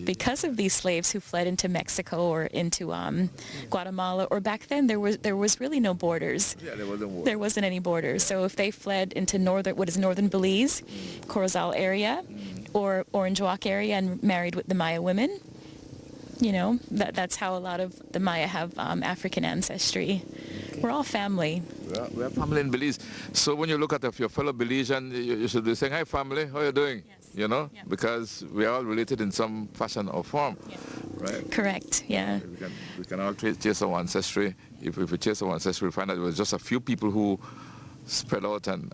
because of these slaves who fled into Mexico or into Guatemala. Or back then there was really no borders. Yeah, there wasn't war. There wasn't any borders. So if they fled into northern Belize, Corozal area, or Orange Walk area and married with the Maya women, you know, that's how a lot of the Maya have African ancestry. We're all family. We're family in Belize. So when you look at your fellow Belizean, you should be saying, "Hi, family, how you doing?" Yes. You know, Yeah. because we are all related in some fashion or form, right? Correct, yeah. We can all chase our ancestry. If we chase our ancestry, we find that it was just a few people who spread out and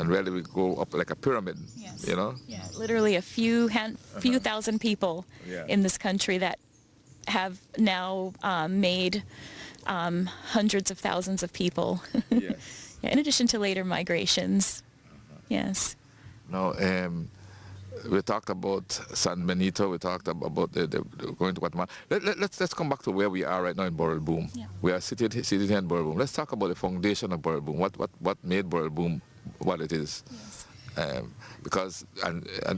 really we go up like a pyramid, Yes. you know? Yeah, literally a few thousand people in this country that have now made hundreds of thousands of people. Yes. Yeah, in addition to later migrations. Yes. Now, we talked about San Benito. We talked about the going to Guatemala. Let's come back to where we are right now in Boral Boom. Yeah. We are seated here in Boral Boom. Let's talk about the foundation of Boral Boom. What made Boral Boom what it is? Yes. Because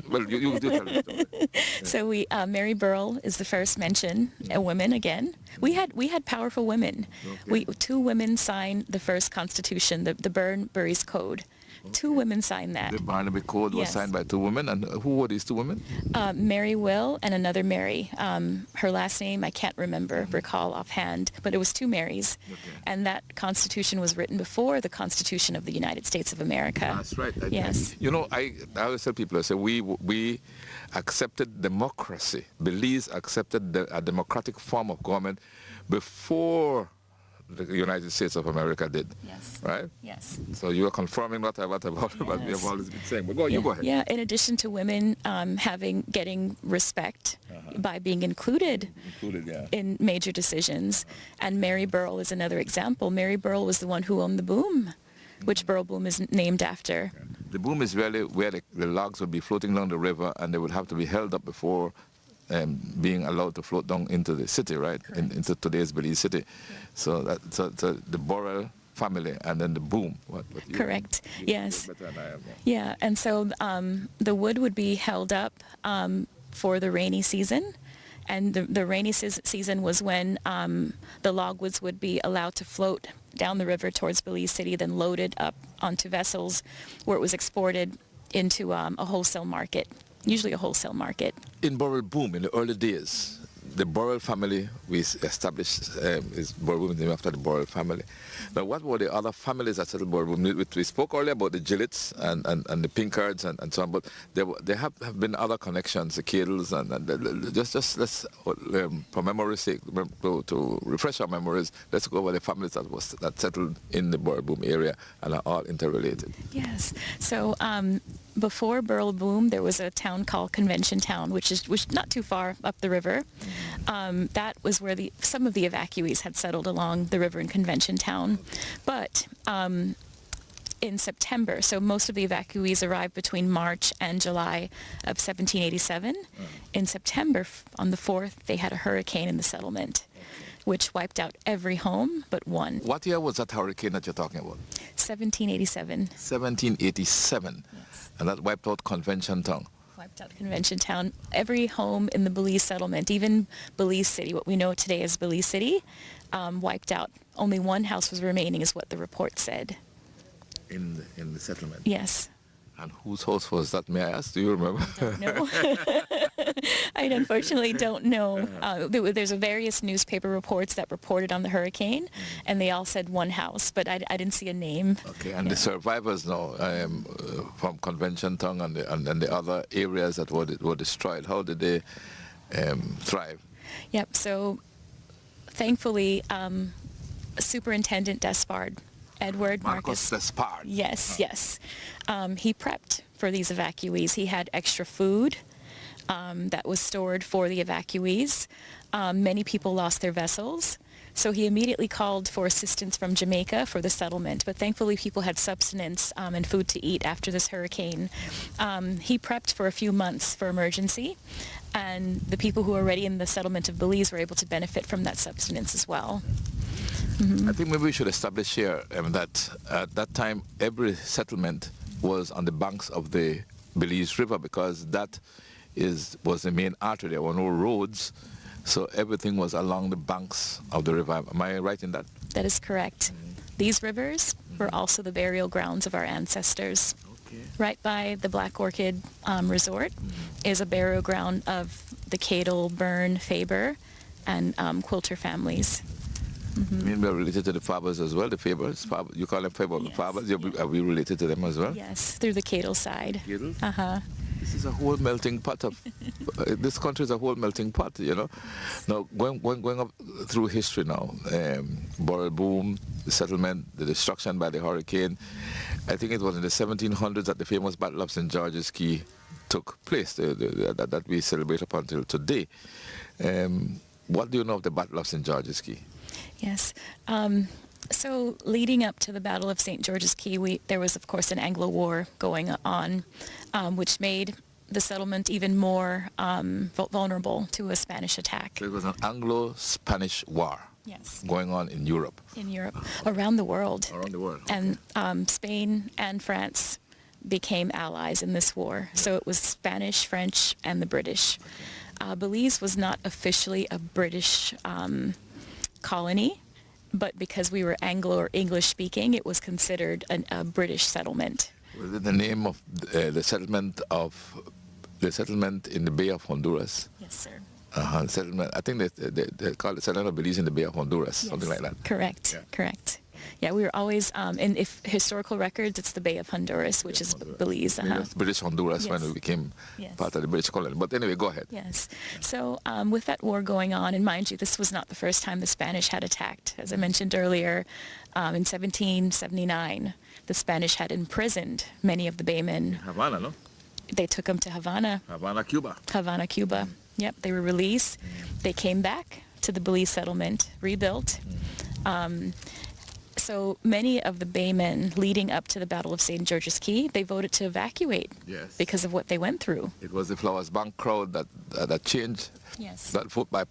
well, you do tell us. So Mary Burrell is the first mention, a woman again. We had powerful women. Okay. Two women signed the first constitution, the Burn-Burries Code. 2 women signed that. The Barnaby Code was Yes. signed by 2 women, and who were these 2 women? Mary Will and another Mary. Her last name I can't recall offhand, but it was 2 Marys. Okay. And that Constitution was written before the Constitution of the United States of America. That's right. Yes. You know, I always tell people, I say we accepted democracy. Belize accepted a democratic form of government before the United States of America did. Yes. Right? Yes. So you are confirming what we have always been saying. But you go ahead. Yeah, in addition to women getting respect by being included Yeah. in major decisions. And Mary Burrell is another example. Mary Burrell was the one who owned the boom, which Burrell Boom is named after. The boom is really where the logs would be floating down the river, and they would have to be held up before being allowed to float down into the city, right? Into today's Belize city. So the Burrell family and then the boom. Correct. Yes. Better than I am, Yeah, and so the wood would be held up for the rainy season. And the rainy season was when the logwoods would be allowed to float down the river towards Belize City, then loaded up onto vessels where it was exported into a wholesale market, usually a wholesale market. In Burrell Boom, in the early days, the Burrell family we established is Burrell Boom is named after the Burrell family. Now, what were the other families that settled Burrell Boom? We spoke earlier about the Gillets and the Pinkards and so on, but there have been other connections, the Cadles, and just let's, for memory's sake, to refresh our memories, let's go over the families that settled in the Burrell Boom area and are all interrelated. Yes. So before Burrell Boom, there was a town called Convention Town, which is not too far up the river. That was where some of the evacuees had settled along the river in Convention Town. But in September, so most of the evacuees arrived between March and July of 1787. In September, on the 4th, they had a hurricane in the settlement, which wiped out every home but one. What year was that hurricane that you're talking about? 1787. 1787. Yes. And that wiped out Convention Town. Wiped out Convention Town. Every home in the Belize settlement, even Belize City, what we know today as Belize City, wiped out. Only one house was remaining is what the report said. In the settlement? Yes. And whose house was that, may I ask? Do you remember? No. I unfortunately don't know. There's various newspaper reports that reported on the hurricane, and they all said one house, but I didn't see a name. Okay, and the survivors now from Convention Town and the other areas that were destroyed, how did they thrive? Yep, so thankfully, Superintendent Despard, Edward Marcus Despard. Yes. He prepped for these evacuees. He had extra food that was stored for the evacuees. Many people lost their vessels. So he immediately called for assistance from Jamaica for the settlement. But thankfully people had sustenance and food to eat after this hurricane. He prepped for a few months for emergency. And the people who were already in the settlement of Belize were able to benefit from that sustenance as well. I think maybe we should establish here that at that time every settlement was on the banks of the Belize River, because that was the main artery. There were no roads, so everything was along the banks of the river. Am I right in that? That is correct. These rivers were also the burial grounds of our ancestors. Okay. Right by the Black Orchid Resort is a burial ground of the Cadle, Byrne, Faber, and Quilter families. I mean, we're related to the Fabers as well, the Fabers. You call them Yes. Fabers? Are we related to them as well? Yes, through the Cadle side. Cadle? Uh-huh. This is a whole melting pot of... this country is a whole melting pot, you know. Now, going up through history now, Burrell Boom, the settlement, the destruction by the hurricane, I think it was in the 1700s that the famous Battle of St. George's Key took place, that we celebrate up until today. What do you know of the Battle of St. George's Key? Yes. So leading up to the Battle of St. George's Key, there was, of course, an Anglo War going on, which made the settlement even more vulnerable to a Spanish attack. So it was an Anglo-Spanish war. Yes. Going on in Europe. In Europe, around the world. Around the world. And Spain and France became allies in this war. So it was Spanish, French, and the British. Belize was not officially a British colony, but because we were Anglo or English speaking, it was considered a British settlement. Was it the name of the settlement in the Bay of Honduras? Yes, sir. Settlement. I think they call it settlement of Belize in the Bay of Honduras, something like that. Correct. Yeah. Correct. Yeah, we were always in if historical records, it's the Bay of Honduras, which is Belize. British Honduras when Yes. we became Yes. part of the British colony. But anyway, go ahead. Yes. So with that war going on, and mind you, this was not the first time the Spanish had attacked. As I mentioned earlier, in 1779, the Spanish had imprisoned many of the Baymen. Havana, no? They took them to Havana, Cuba. Cuba. Yep, they were released. They came back to the Belize settlement, rebuilt. So many of the Baymen leading up to the Battle of St. George's Key, they voted to evacuate because of what they went through. It was the Flowers Bank crowd that changed Yes. that vote by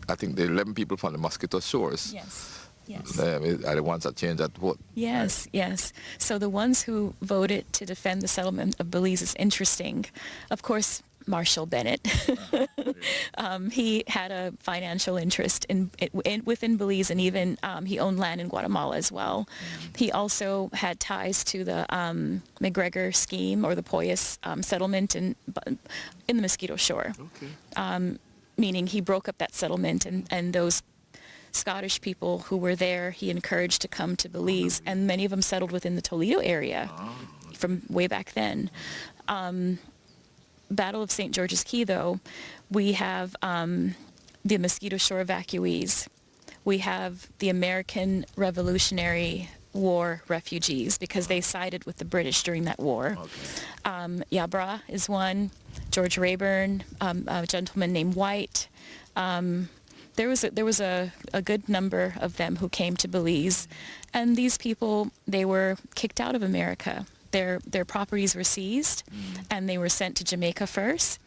I think the 11 people from the Mosquito Shores. Yes. Yes. Are the ones that changed that vote. Yes, yes. So the ones who voted to defend the settlement of Belize is interesting. Of course, Marshall Bennett. He had a financial interest within Belize, and even he owned land in Guatemala as well. He also had ties to the McGregor scheme or the Poyas settlement in the Mosquito Shore. Okay. Meaning he broke up that settlement, and those Scottish people who were there, he encouraged to come to Belize, and many of them settled within the Toledo area from way back then. Battle of St. George's Key, though, we have the Mosquito Shore evacuees. We have the American Revolutionary War refugees because they sided with the British during that war. Okay. Yabra is one. George Rayburn, a gentleman named White. There was a good number of them who came to Belize, and these people, they were kicked out of America. Their properties were seized, and they were sent to Jamaica first.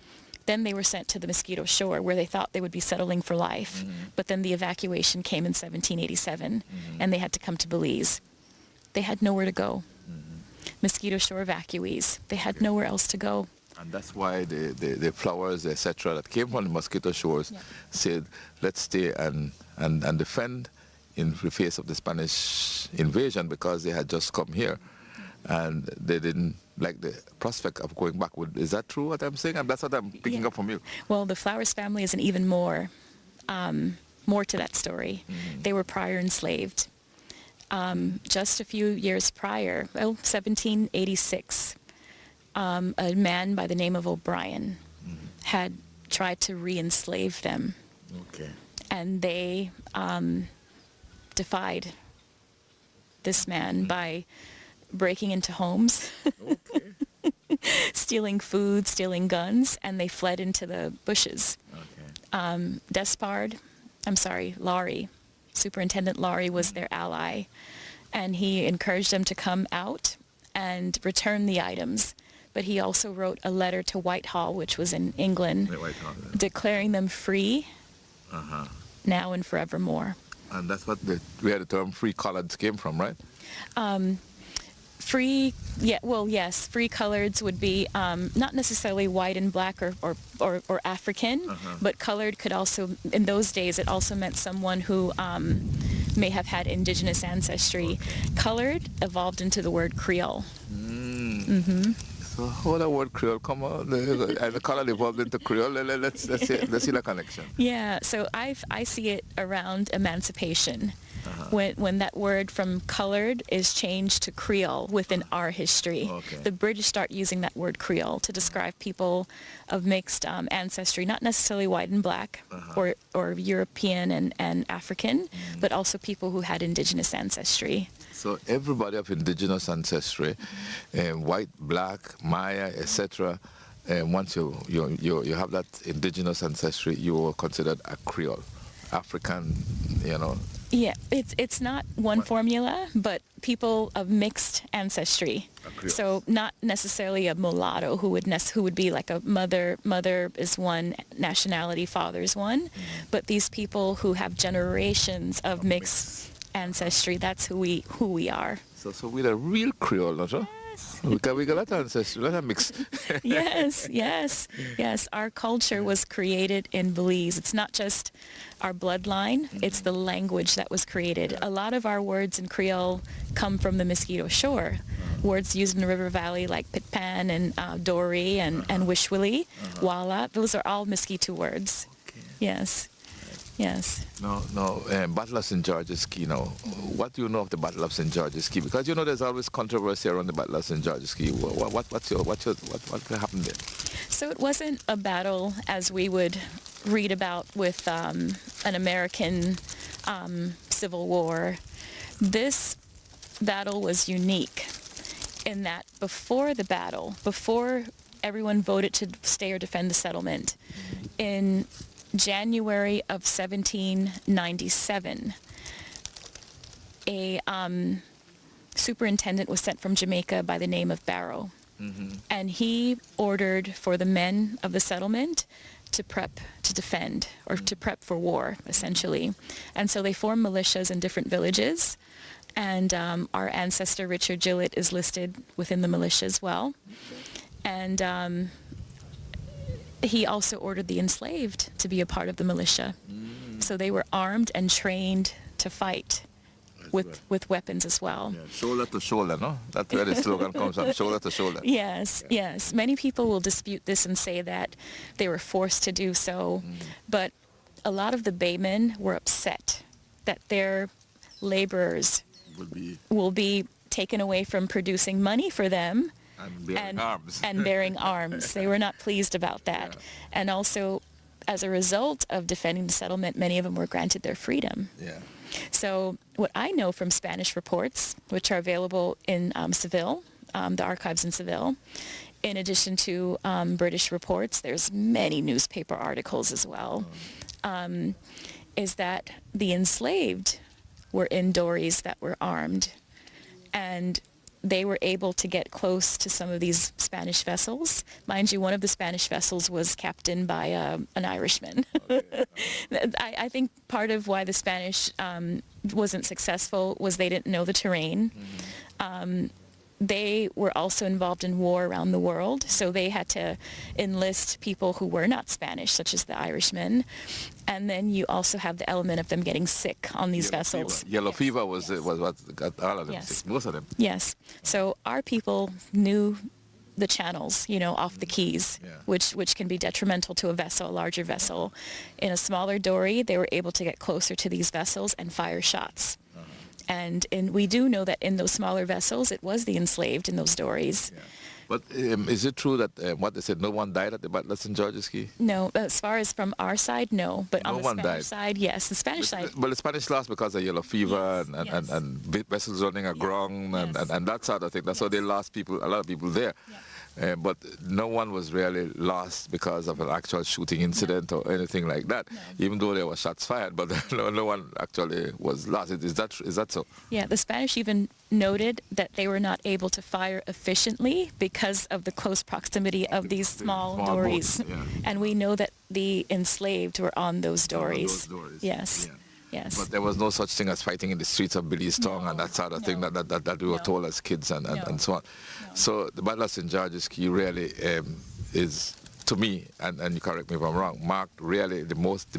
Then they were sent to the Mosquito Shore, where they thought they would be settling for life. But then the evacuation came in 1787, and they had to come to Belize. They had nowhere to go. Mosquito Shore evacuees, they had nowhere else to go. And that's why the Flowers, etc., that came from the Mosquito Shores said, let's stay and defend in the face of the Spanish invasion, because they had just come here. And they didn't like the prospect of going back. Is that true, what I'm saying? And that's what I'm picking up from you. Well, the Flowers family is an even more to that story. They were prior enslaved. Just a few years prior, 1786, a man by the name of O'Brien had tried to re-enslave them. Okay. And they defied this man by breaking into homes, stealing food, stealing guns, and they fled into the bushes. Laurie, Superintendent Laurie was their ally, and he encouraged them to come out and return the items. But he also wrote a letter to Whitehall, which was in England, declaring them free now and forevermore. And that's what where the term free colored came from, right? Free coloreds would be not necessarily white and black or African, but colored could also, in those days, it also meant someone who may have had indigenous ancestry. Colored evolved into the word Creole. So how the word Creole come out? And the color evolved into Creole. Let's see the connection. Yeah, so I see it around emancipation. When that word from colored is changed to Creole within our history. The British start using that word Creole to describe people of mixed ancestry, not necessarily white and black or European and African, but also people who had indigenous ancestry. So everybody of indigenous ancestry, white, black, Maya, etc., once you have that indigenous ancestry, you are considered a Creole, African, Yeah, it's not one formula, but people of mixed ancestry. So not necessarily a mulatto who would be like a mother is one nationality, father is one, but these people who have generations of mixed ancestry, that's who we are. So we're a real Creole, not so? Yes. We got a lot of ancestry, a lot of mix. Yes. Our culture was created in Belize. It's not just our bloodline, it's the language that was created. A lot of our words in Creole come from the Mosquito Shore. words used in the river valley like Pitpan and Dory and Wishwili, Walla. Those are all Mosquito words. Okay. Yes. Yes. No, Battle of St. George's Key now. What do you know of the Battle of St. George's Key? Because you know there's always controversy around the Battle of St. George's Key. What happened there? So it wasn't a battle as we would read about with an American Civil War. This battle was unique in that before the battle, before everyone voted to stay or defend the settlement, in January of 1797, a superintendent was sent from Jamaica by the name of Barrow. And he ordered for the men of the settlement to prep to defend, or to prep for war, essentially. And so they formed militias in different villages. And our ancestor, Richard Gillett, is listed within the militia as well. And he also ordered the enslaved to be a part of the militia. So they were armed and trained to fight with weapons as well. Yeah, shoulder to shoulder, no? That's where the slogan comes from, shoulder to shoulder. Yes, yes. Many people will dispute this and say that they were forced to do so. But a lot of the baymen were upset that their laborers will be taken away from producing money for them and bearing arms. They were not pleased about that. Yeah. And also, as a result of defending the settlement, many of them were granted their freedom. Yeah. So what I know from Spanish reports, which are available in Seville, the archives in Seville, in addition to British reports, there's many newspaper articles as well, is that the enslaved were in dories that were armed, and they were able to get close to some of these Spanish vessels. Mind you, one of the Spanish vessels was captained by an Irishman. Okay. I think part of why the Spanish wasn't successful was they didn't know the terrain. They were also involved in war around the world, so they had to enlist people who were not Spanish, such as the Irishmen. And then you also have the element of them getting sick on these vessels. Yellow fever was what got all of them sick, most of them. Yes. So our people knew the channels, off the keys, which can be detrimental to a vessel, a larger vessel. In a smaller dory, they were able to get closer to these vessels and fire shots. And we do know that in those smaller vessels, it was the enslaved in those dories. Yeah. But is it true that what they said, no one died at the Battle of St. George's Key? No, as far as from our side, no. But on the Spanish died. side, yes, the Spanish side. But the Spanish lost because of yellow fever and vessels running aground and that sort of thing. That's why they lost a lot of people there. Yeah. But no one was really lost because of an actual shooting incident or anything like that, even though there were shots fired, but no one actually was lost. Is that so? Yeah, the Spanish even noted that they were not able to fire efficiently because of the close proximity of these small dories. Boats, and we know that the enslaved were on those dories. Yes. Yeah. Yes. But there was no such thing as fighting in the streets of Belize town and that sort of thing that we were told as kids and so on. No. So the Battle of St. George's Key really is, to me, and you correct me if I'm wrong, marked really the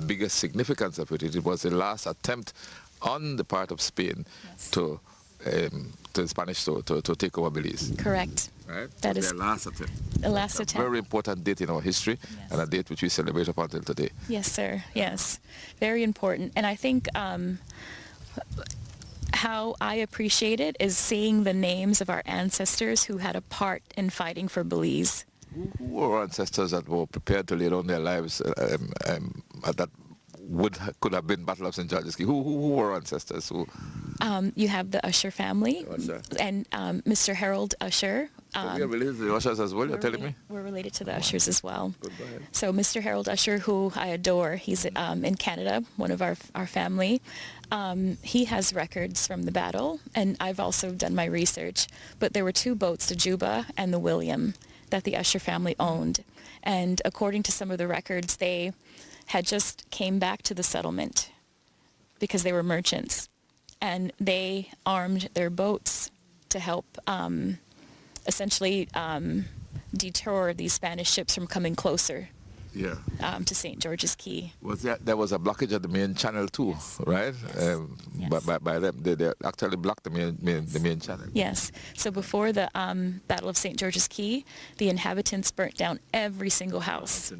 biggest significance of it. It was the last attempt on the part of Spain to the Spanish to take over Belize. Correct. Right? That is their last attempt. The last attempt. A very important date in our history and a date which we celebrate up until today. Yes, sir. Yes. Very important. And I think how I appreciate it is seeing the names of our ancestors who had a part in fighting for Belize. Who were our ancestors that were prepared to lay down their lives that could have been Battle of St. George's Key? Who were our ancestors? You have the Usher family and Mr. Harold Usher. We are related to the Ushers as well, you're telling me? We're related to the Ushers as well. Good, go ahead. So Mr. Harold Usher, who I adore, he's in Canada, one of our family. He has records from the battle, and I've also done my research. But there were two boats, the Juba and the William, that the Usher family owned. And according to some of the records, they had just came back to the settlement because they were merchants. And they armed their boats to help essentially deter these Spanish ships from coming closer to St. George's Key. There was a blockage at the main channel too, Yes. right? Yes. By them, they actually blocked the main channel. Yes. So before the Battle of St. George's Key, the inhabitants burnt down every single house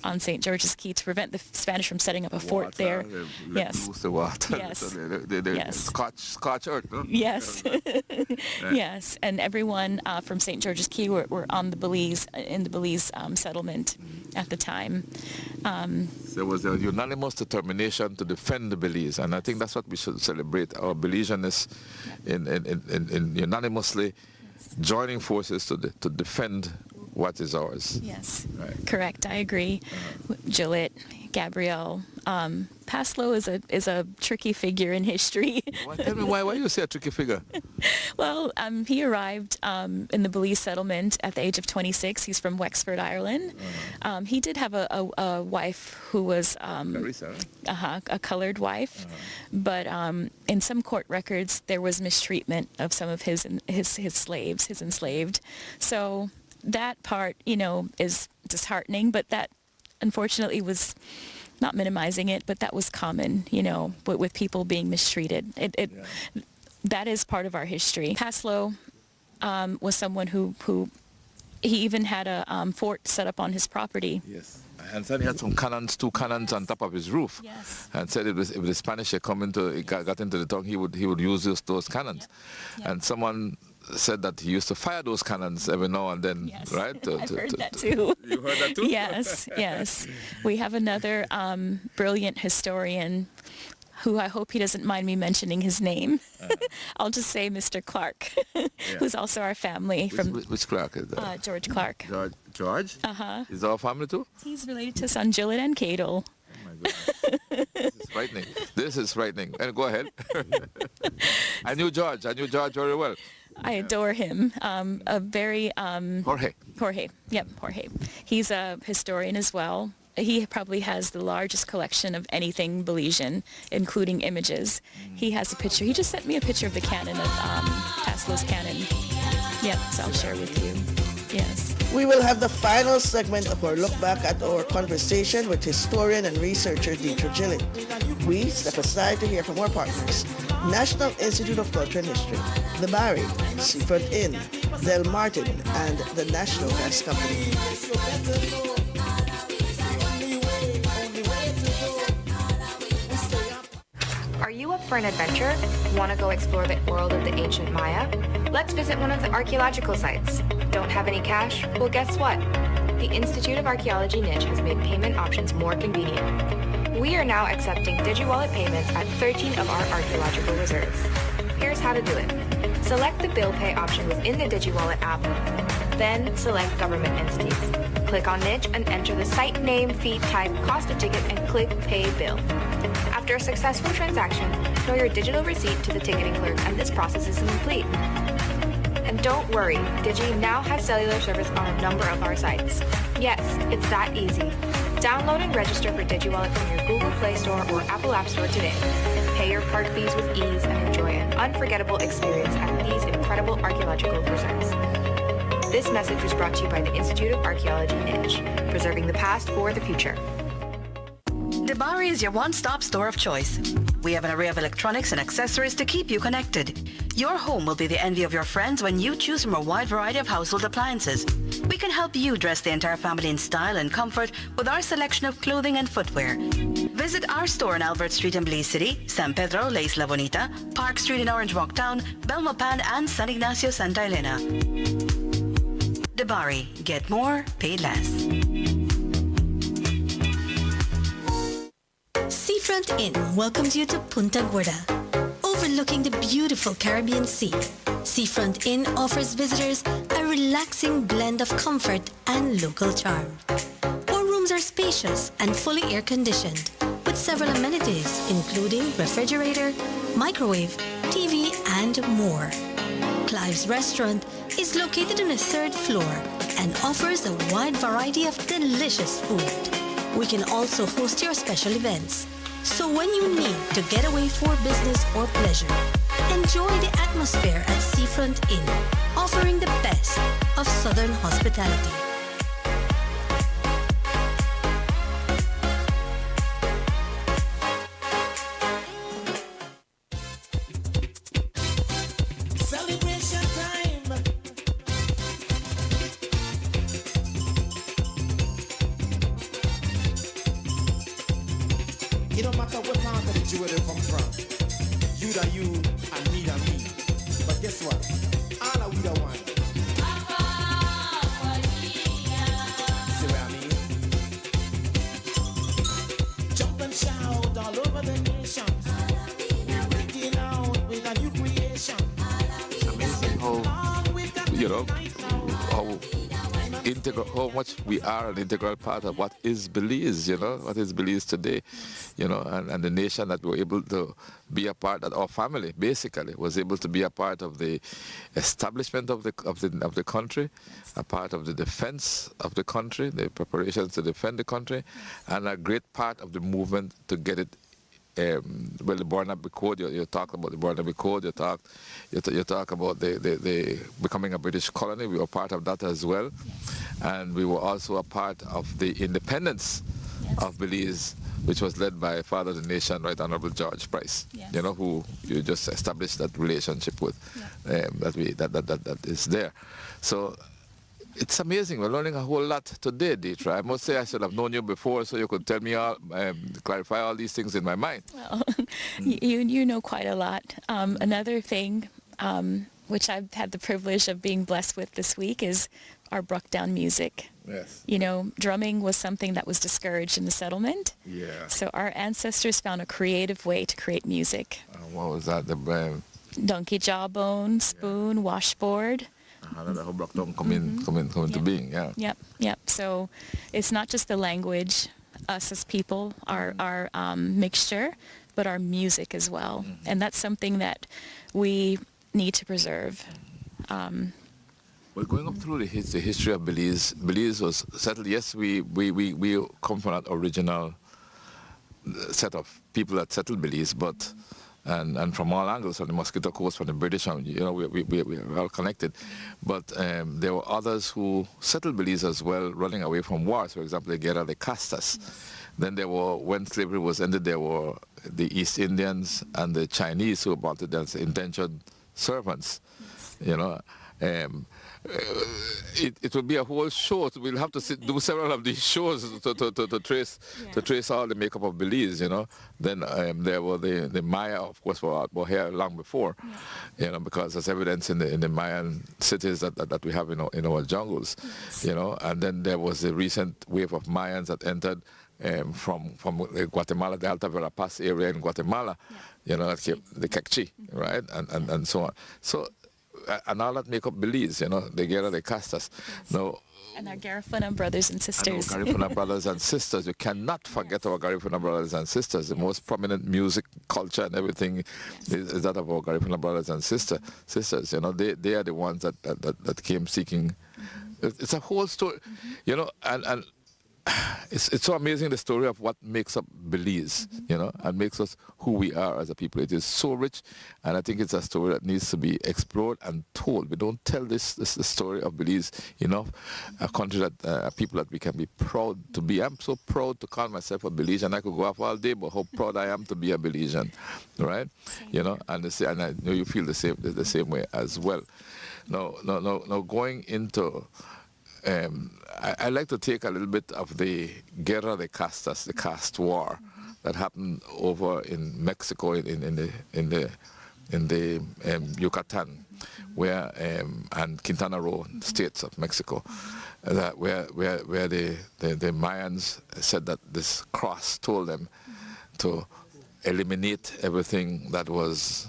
on St. George's Key to prevent the Spanish from setting up a fort there. Yes. Lose the water. Yes. So they Yes. scorch earth, no? Yes. Yes. And everyone from St. George's Key were on the Belize, in the Belize settlement at the time. There was a unanimous determination to defend the Belize, and I think that's what we should celebrate, our Belizeanness in unanimously joining forces to defend what is ours. Yes, Right. correct. I agree. Gillette, Gabrielle. Paslow is a tricky figure in history. Tell me why you say a tricky figure? Well, he arrived in the Belize settlement at the age of 26. He's from Wexford, Ireland. He did have a wife who was Larissa, right? a colored wife, but in some court records there was mistreatment of some of his slaves, his enslaved. So that part, is disheartening, but that unfortunately was, not minimizing it, but that was common, with people being mistreated. That is part of our history. Paslow was someone who he even had a fort set up on his property. Yes. And then he had some cannons, 2 cannons on top of his roof. Yes. And said if the Spanish had got into the town, he would use those cannons. Yep. And someone said that he used to fire those cannons every now and then, Yes. right? I've heard that too. You heard that too? Yes, yes. We have another brilliant historian who I hope he doesn't mind me mentioning his name. I'll just say Mr. Clark, who's also our family from Which Clark is that? George Clark. George? Uh-huh. Is our family too? He's related to son Gillette and Cadle. Oh my goodness. This is frightening. This is frightening. And go ahead. I knew George very well. I adore him. A very Jorge. Yep, Jorge. He's a historian as well. He probably has the largest collection of anything Belizean, including images. He has a picture. He just sent me a picture of the cannon of Paslow's cannon. Yep, so I'll share with you. Yes. We will have the final segment of our look back at our conversation with historian and researcher Dietrich Gillett. We step aside to hear from our partners: National Institute of Culture and History, The Barry, Seafront Inn, Del Martin, and the National Gas Company. Are you up for an adventure? Want to go explore the world of the ancient Maya? Let's visit one of the archaeological sites. Don't have any cash? Well, guess what? The Institute of Archaeology niche has made payment options more convenient. We are now accepting DigiWallet payments at 13 of our archaeological reserves. Here's how to do it. Select the bill pay option within the DigiWallet app. Then select government entities. Click on niche and enter the site name, fee type, cost of ticket, and click Pay Bill. After a successful transaction, show your digital receipt to the ticketing clerk and this process is complete. And don't worry, Digi now has cellular service on a number of our sites. Yes, it's that easy. Download and register for DigiWallet from your Google Play Store or Apple App Store today. Pay your park fees with ease and enjoy an unforgettable experience at these incredible archaeological reserves. This message was brought to you by the Institute of Archaeology Niche, preserving the past for the future. Debari is your one-stop store of choice. We have an array of electronics and accessories to keep you connected. Your home will be the envy of your friends when you choose from a wide variety of household appliances. We can help you dress the entire family in style and comfort with our selection of clothing and footwear. Visit our store on Albert Street in Belize City, San Pedro, La Isla Bonita, Park Street in Orange Walk Town, Belmopan, and San Ignacio, Santa Elena. Debari, get more, pay less. Seafront Inn welcomes you to Punta Gorda. Overlooking the beautiful Caribbean Sea, Seafront Inn offers visitors a relaxing blend of comfort and local charm. Our rooms are spacious and fully air-conditioned, with several amenities including refrigerator, microwave, TV, and more. Clive's Restaurant is located on the 3rd floor and offers a wide variety of delicious food. We can also host your special events. So when you need to get away for business or pleasure, enjoy the atmosphere at Seafront Inn, offering the best of Southern hospitality. It don't matter what part of the jewel they come from. You that you and me. But guess what? All are we the one. See what I mean? Jump and shout all over the nation. We're breaking out with a new creation. Amazing how, how much we are an integral part of what is Belize, what is Belize today, and the nation that we're able to be a part, that our family basically was able to be a part of the establishment of the country, a part of the defense of the country, the preparations to defend the country, and a great part of the movement to get it. The Barnaby Code, you talk about the Barnaby Code, you talk about the becoming a British colony. We were part of that as well. Yes. And we were also a part of the independence of Belize, which was led by Father of the Nation, Right Honorable George Price, yes. Who you just established that relationship with, that is there. So it's amazing. We're learning a whole lot today, Deetra. I must say I should have known you before so you could tell me clarify all these things in my mind. Well, you know quite a lot. Another thing which I've had the privilege of being blessed with this week is our Bruckdown music. Yes. Drumming was something that was discouraged in the settlement. Yeah. So our ancestors found a creative way to create music. What was that? The donkey jawbone, spoon, washboard. That whole Bruckdown come into being, yeah. Yep. So it's not just the language, us as people, our mixture, but our music as well. Mm-hmm. And that's something that we need to preserve. Well, going up through the history of Belize was settled. Yes, we come from that original set of people that settled Belize, but and from all angles, from the Mosquito Coast, from the British, we are all connected. But there were others who settled Belize as well, running away from wars. For example, the Guerra de Castas. Yes. Then when slavery was ended, there were the East Indians and the Chinese who wanted as indentured servants. Yes. It will be a whole show. We'll have to do several of these shows to trace all the makeup of Belize. Then there were the Maya, of course, were here long before. Yeah. Because there's evidence in the Mayan cities that we have in our jungles. Yes. And then there was a recent wave of Mayans that entered from Guatemala, the Alta Verapaz area in Guatemala. Yeah. The Kekchi, right, and so on. So. And all that make up Belize, the Guerra de Castas. Yes. Now, and our Garifuna brothers and sisters. And our Garifuna brothers and sisters. You cannot forget our Garifuna brothers and sisters. The most prominent music, culture, and everything is that of our Garifuna brothers and sisters. They are the ones that came seeking. Mm-hmm. It's a whole story, and it's so amazing, the story of what makes up Belize, and makes us who we are as a people. It is so rich, and I think it's a story that needs to be explored and told. We don't tell the story of Belize enough, a country a people that we can be proud to be. I'm so proud to call myself a Belizean. I could go off all day, but how proud I am to be a Belizean, right? And I know you feel the same way as well. Now going into I like to take a little bit of the Guerra de Castas, the caste war that happened over in Mexico in the Yucatan, where and Quintana Roo states of Mexico, where the Mayans said that this cross told them to eliminate everything that was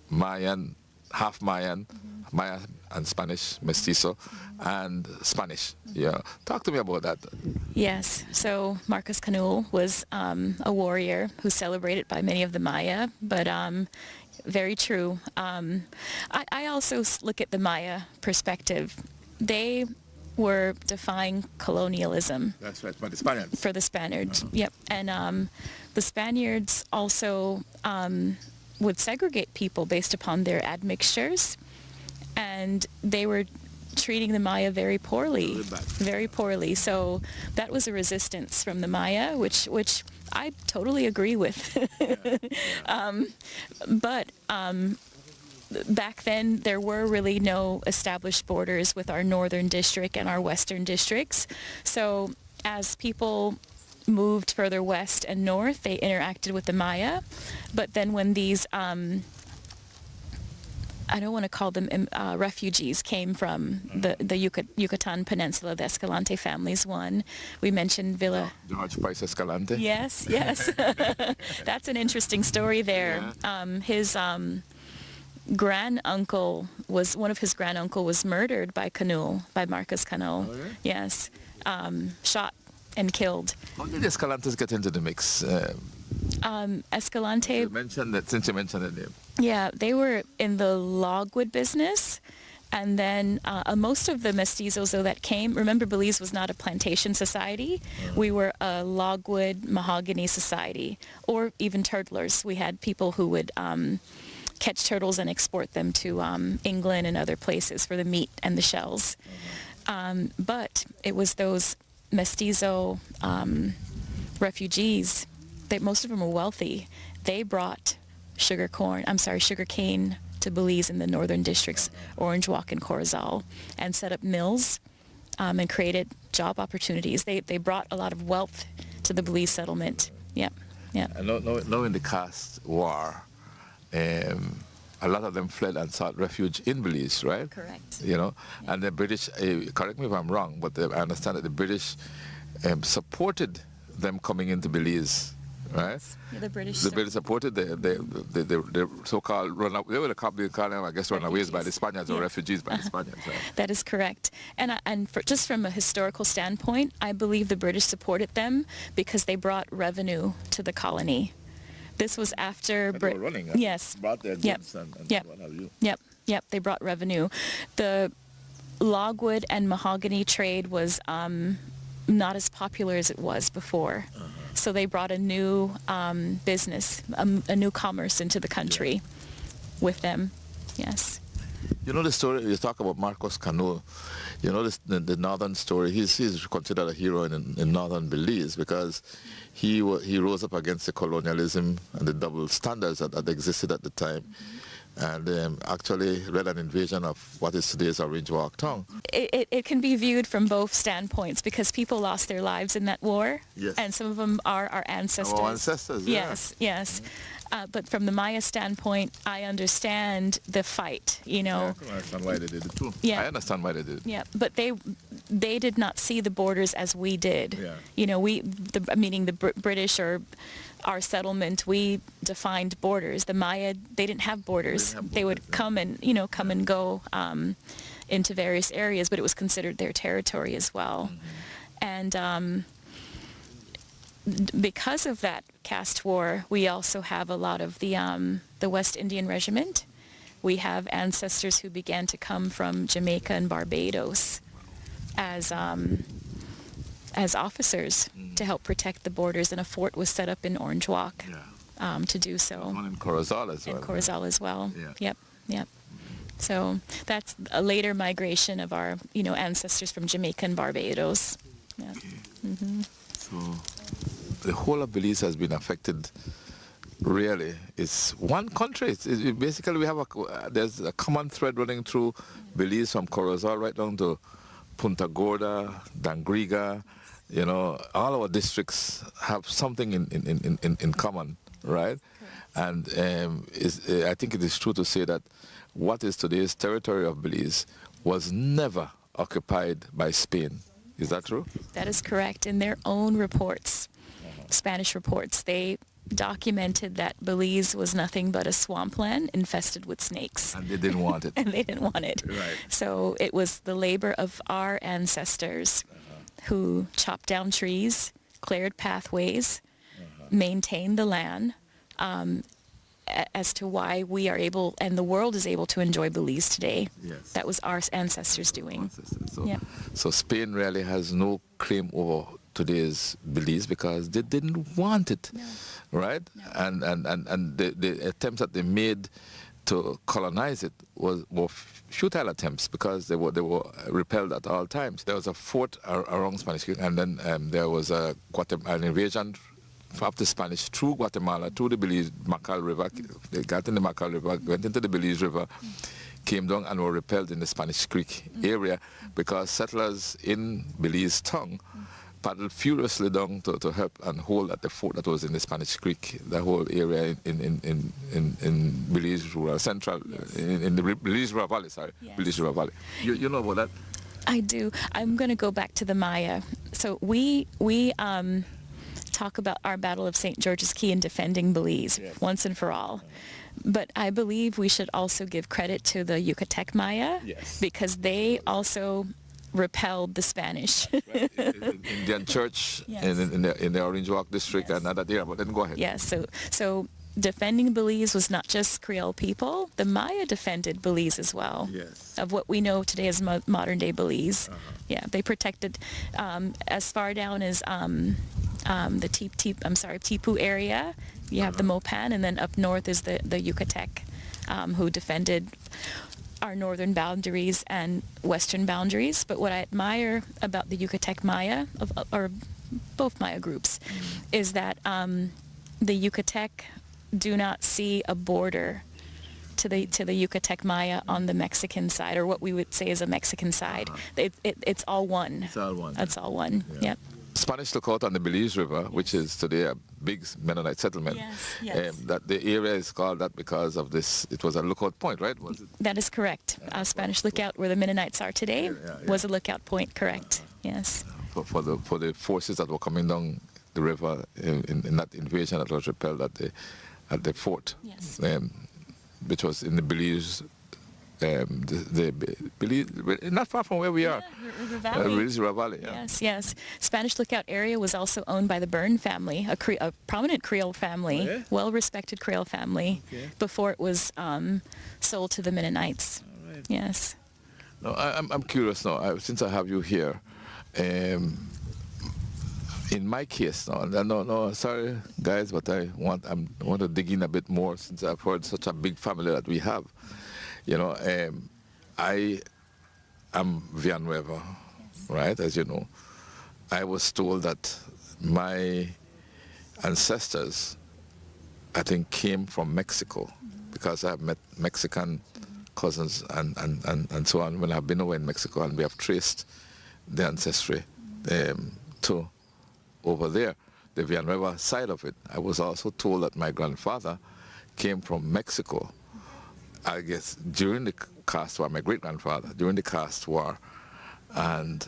Mayan, half Mayan, Maya and Spanish, mestizo, and Spanish. Yeah, talk to me about that. Yes, so Marcos Canul was a warrior who's celebrated by many of the Maya, but very true. I also look at the Maya perspective. They were defying colonialism. That's right, for the Spaniards. For the Spaniards, yep. And the Spaniards also would segregate people based upon their admixtures, and they were treating the Maya very poorly. So that was a resistance from the Maya, which I totally agree with. But back then there were really no established borders with our northern district and our western districts. So as people moved further west and north, they interacted with the Maya. But then when these, I don't want to call them refugees, came from the Yucatan Peninsula, the Escalante families one. We mentioned Villa... George Price Escalante? Yes, yes. That's an interesting story there. Yeah. His granduncle was, one of his granduncle was murdered by Marcus Canul. Oh, yeah? Yes, shot and killed. How did the Escalantes get into the mix? Escalante... You mentioned that, since you mentioned the name. Yeah, they were in the logwood business. And then most of the mestizos, though, that came, remember Belize was not a plantation society. We were a logwood mahogany society, or even turtlers. We had people who would catch turtles and export them to England and other places for the meat and the shells. But it was those mestizo refugees, most of them were wealthy. They brought sugarcane to Belize in the northern districts, Orange Walk and Corozal, and set up mills and created job opportunities. They brought a lot of wealth to the Belize settlement. Yep, yep. And knowing the caste war, a lot of them fled and sought refuge in Belize, right? Correct. You know, and the British, correct me if I'm wrong, but I understand that the British supported them coming into Belize, right? Yeah, the British supported the so-called they were runaways by the Spaniards or refugees by the Spaniards. Right? That is correct. And just from a historical standpoint, I believe the British supported them because they brought revenue to the colony. This was after running. Yes. Brought their goods and what have you. Yep. They brought revenue. The logwood and mahogany trade was not as popular as it was before. So they brought a new business, a new commerce into the country with them. Yes. You know the story, you talk about Marcos Canul, you know the northern story, he's considered a hero in northern Belize because he rose up against the colonialism and the double standards that existed at the time. And actually led an invasion of what is today's Orange Walk town. It can be viewed from both standpoints because people lost their lives in that war. Yes. And some of them are our ancestors. Our ancestors, yeah. Yes. But from the Maya standpoint, I understand the fight, you know. Yeah, I understand why they did it too. Yeah. I understand why they did it. Yeah, but they did not see the borders as we did. Yeah. You know, meaning the British or our settlement, we defined borders. The Maya, they didn't have borders. They would come and go into various areas, but it was considered their territory as well. And because of that caste war, we also have a lot of the West Indian Regiment. We have ancestors who began to come from Jamaica and Barbados as officers to help protect the borders, and a fort was set up in Orange Walk to do so. One in Corozal as well. In Corozal as well. Yeah. Yep. So that's a later migration of our, ancestors from Jamaica and Barbados. Yeah. Okay. So the whole of Belize has been affected. Really, it's one country. Basically, we have there's a common thread running through Belize from Corozal right down to Punta Gorda, Dangriga. All our districts have something in common, right? And I think it is true to say that what is today's territory of Belize was never occupied by Spain. Is that true? That is correct. In their own reports, Spanish reports, they documented that Belize was nothing but a swampland infested with snakes. And they didn't want it. And they didn't want it. Right. So it was the labor of our ancestors who chopped down trees, cleared pathways, maintained the land, as to why we are able, and the world is able to enjoy Belize today. Yes. That was our ancestors doing. So Spain really has no claim over today's Belize because they didn't want it, right? No. And the attempts that they made to colonize it were futile attempts because they were repelled at all times. There was a fort around Spanish Creek, and then there was an invasion of the Spanish through Guatemala, through the Belize Macal River. They got in the Macal River, went into the Belize River, came down and were repelled in the Spanish Creek area because settlers in Belize tongue paddled furiously down to help and hold at the fort that was in the Spanish Creek, the whole area in Belize Rural Central, in the Belize River Valley, Belize River Valley. You know about that? I do. I'm going to go back to the Maya. So we talk about our Battle of St. George's Key and defending Belize once and for all. But I believe we should also give credit to the Yucatec Maya because they also repelled the Spanish. Indian Church in the Orange Walk district and that area, but then go ahead. Yes, so defending Belize was not just Creole people. The Maya defended Belize as well. Yes. Of what we know today as modern day Belize. Yeah, they protected as far down as the Tipu area. You have the Mopan, and then up north is the Yucatec, who defended our northern boundaries and western boundaries. But what I admire about the Yucatec Maya, or both Maya groups, is that the Yucatec do not see a border to the Yucatec Maya on the Mexican side, or what we would say is a Mexican side. It's all one. It's all one. It's all one. Yep. Spanish lookout on the Belize River, which is today a big Mennonite settlement. Yes. That the area is called that because of this. It was a lookout point, right? Was it? That is correct. Spanish lookout, where the Mennonites are today, was a lookout point. Correct. Yes. For the forces that were coming down the river in that invasion that was repelled at the fort, which was in the Belize. The Belize, not far from where we are. River Valley. Belize River Valley. Yes. Spanish Lookout area was also owned by the Byrne family, a prominent Creole family, well-respected Creole family, before it was sold to the Mennonites. Right. Yes. No, I'm curious now. Since I have you here, in my case now, no, sorry guys, but I want to dig in a bit more since I've heard such a big family that we have. You know, I am Villanueva, right, as you know. I was told that my ancestors, I think, came from Mexico because I have met Mexican cousins and so on when I've been over in Mexico, and we have traced the ancestry to over there, the Villanueva side of it. I was also told that my grandfather came from Mexico, I guess, during the caste war, my great-grandfather, during the caste war, and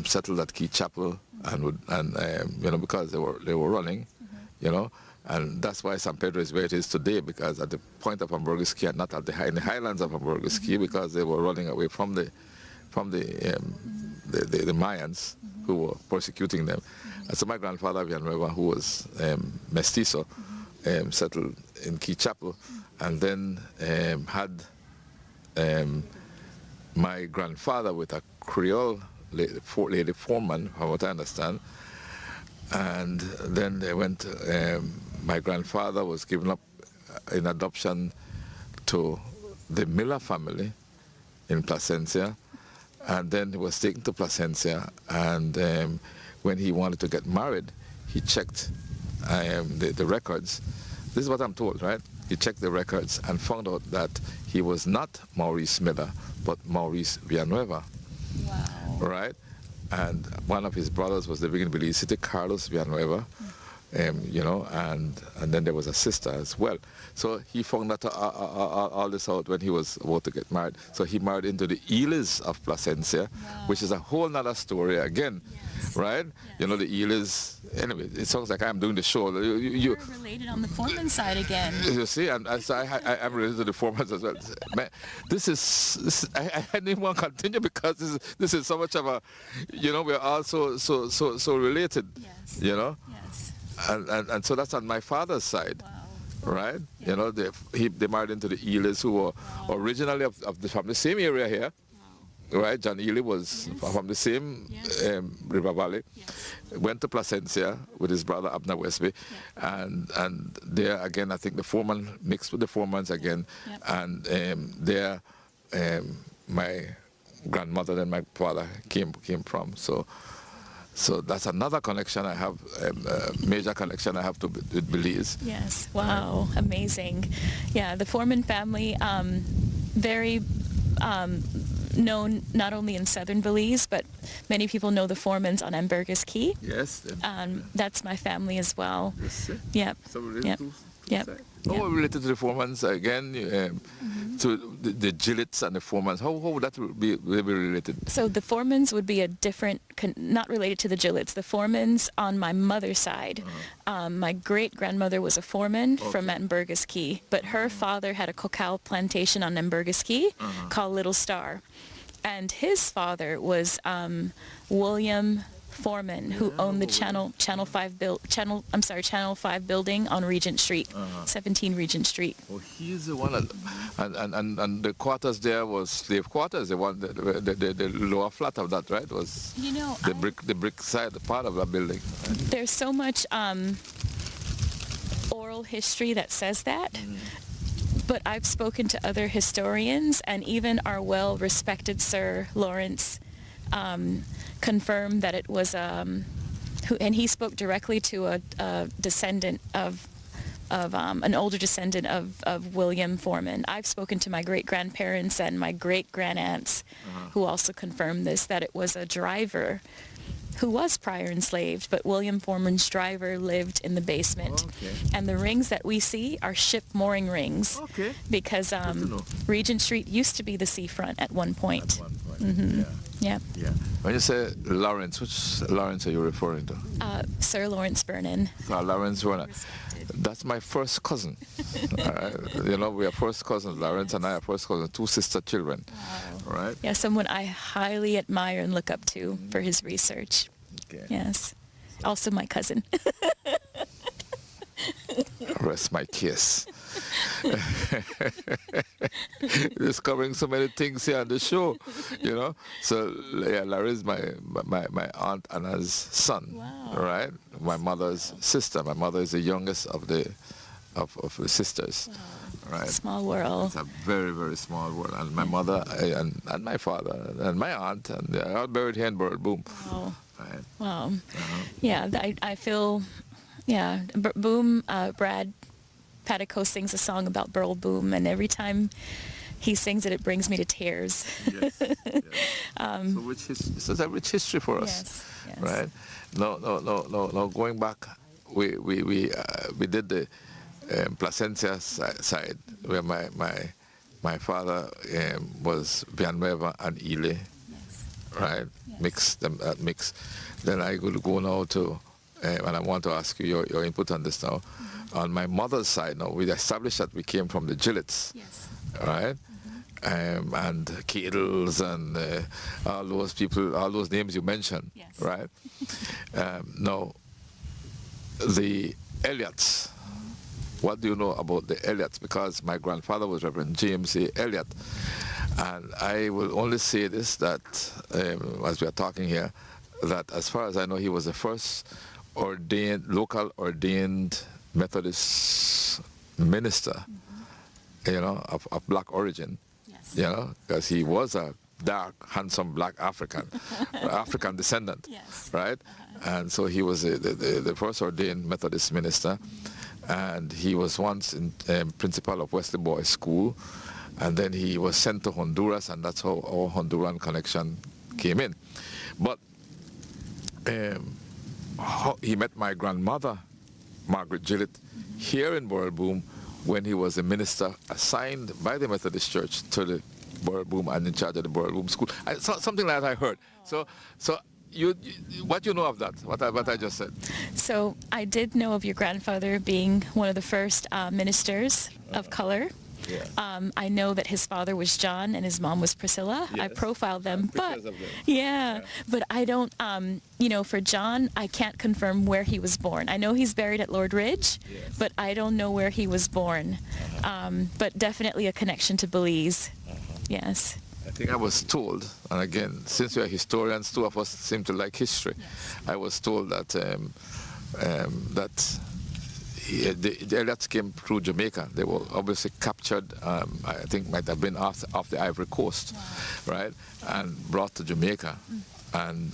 settled at Key Chapel, and because they were running, and that's why San Pedro is where it is today, because at the point of Hamburgers Key and not at in the highlands of Hamburgers Key, because they were running away from the Mayans who were persecuting them. And so my grandfather Villanueva, who was mestizo, settled in Key Chapel, and then had my grandfather with a Creole lady foreman, from what I understand. And then they went, my grandfather was given up in adoption to the Miller family in Placencia, and then he was taken to Placencia, and when he wanted to get married, he checked the records. This is what I'm told, right? He checked the records and found out that he was not Maurice Miller, but Maurice Villanueva. Wow. Right? And one of his brothers was living in Belize City, Carlos Villanueva, and then there was a sister as well. So he found that all this out when he was about to get married. So he married into the Elis of Placencia, which is a whole nother story again, right? Yes. The Elis. Anyway, it sounds like I'm doing the show. You're related on the foreman side again. You see, and so I'm related to the foreman as well. Man, this is I didn't want to continue because this is so much of a, we're all so related. Yes. Yes. And so that's on my father's side. Wow. Right? Yeah. They married into the Elis, who were originally from the same area here. Right, John Ely was from the same River Valley. Yes. Went to Placencia with his brother Abner Westby, and there again I think the foreman mixed with the foremans again, and there my grandmother and my father came from. So that's another connection I have, major connection I have to with Belize. Yes. Wow. Amazing. Yeah, the Foreman family, very known not only in southern Belize, but many people know the Foremans on Ambergris Key. Yes. That's my family as well. Yes, sir. Yep. So related Yep. to Yep. How related to the Foremans again, to the Gillets and the Foremans? How would that be related? So the Foremans would be a different, not related to the Gillets. The Foremans on my mother's side. My great-grandmother was a foreman from Ambergris Key, but her father had a cacao plantation on Ambergris Key called Little Star. And his father was William Foreman, who owned the Channel 5 building on Regent Street, 17 Regent Street. Oh, he's the one, and the quarters there was slave quarters. The one, the lower flat of that, right? Was the brick side part of that building. Right? There's so much oral history that says that. But I've spoken to other historians, and even our well-respected Sir Lawrence confirmed that it was, and he spoke directly to a descendant of an older descendant of William Foreman. I've spoken to my great-grandparents and my great-granddaunts who also confirmed this, that it was a driver who was prior enslaved, but William Foreman's driver lived in the basement. And the rings that we see are ship mooring rings because Regent Street used to be the seafront at one point. Yeah. When you say Lawrence, which Lawrence are you referring to? Sir Lawrence Vernon. Sir Lawrence Vernon. That's my first cousin. We are first cousins. Lawrence and I are first cousins, 2 sister children. Wow. Right? Yeah, someone I highly admire and look up to for his research. Okay. Yes. Also my cousin. Rest my case. Discovering so many things here on the show, So Larry is my aunt Anna's son, right? My mother's sister. My mother is the youngest of the sisters, right? Small world. It's a very, very small world. And my mother and my father and my aunt, and they're all buried here in Burrell Boom. Wow. Right? Wow. Yeah, I feel. Yeah, Boom, Brad Patico sings a song about Burl Boom, and every time he sings it, it brings me to tears. Yes. This is a rich history for us, right? No. Going back, we did the Placencia side where my father was Villanueva and Ile, right? Yes. Mix. Then I will go now to. And I want to ask you your input on this now. On my mother's side now, we established that we came from the Gillets, right? And Keedles and all those people, all those names you mentioned, right? Now, the Elliots, what do you know about the Elliots? Because my grandfather was Reverend James A. Elliott. And I will only say this, that as we are talking here, that as far as I know, he was the first local ordained Methodist minister, of black origin, because he was a dark, handsome black African descendant, right? And so he was the first ordained Methodist minister, and he was once principal of Wesley Boys School, and then he was sent to Honduras, and that's how our Honduran connection came in. But he met my grandmother, Margaret Gillett, here in Burrell Boom when he was a minister assigned by the Methodist Church to the Burrell Boom and in charge of the Burrell Boom School. Something like that I heard. So you what you know of that? What I just said? So I did know of your grandfather being one of the first ministers of color. Yeah. I know that his father was John and his mom was Priscilla. Yes. I profiled them, but Them. but I don't. For John, I can't confirm where he was born. I know he's buried at Lord Ridge, but I don't know where he was born. But definitely a connection to Belize. Yes. I think I was told, and again, since we are historians, 2 of us seem to like history. I was told that the Elliots came through Jamaica. They were obviously captured, I think might have been off the Ivory Coast, right, and brought to Jamaica, and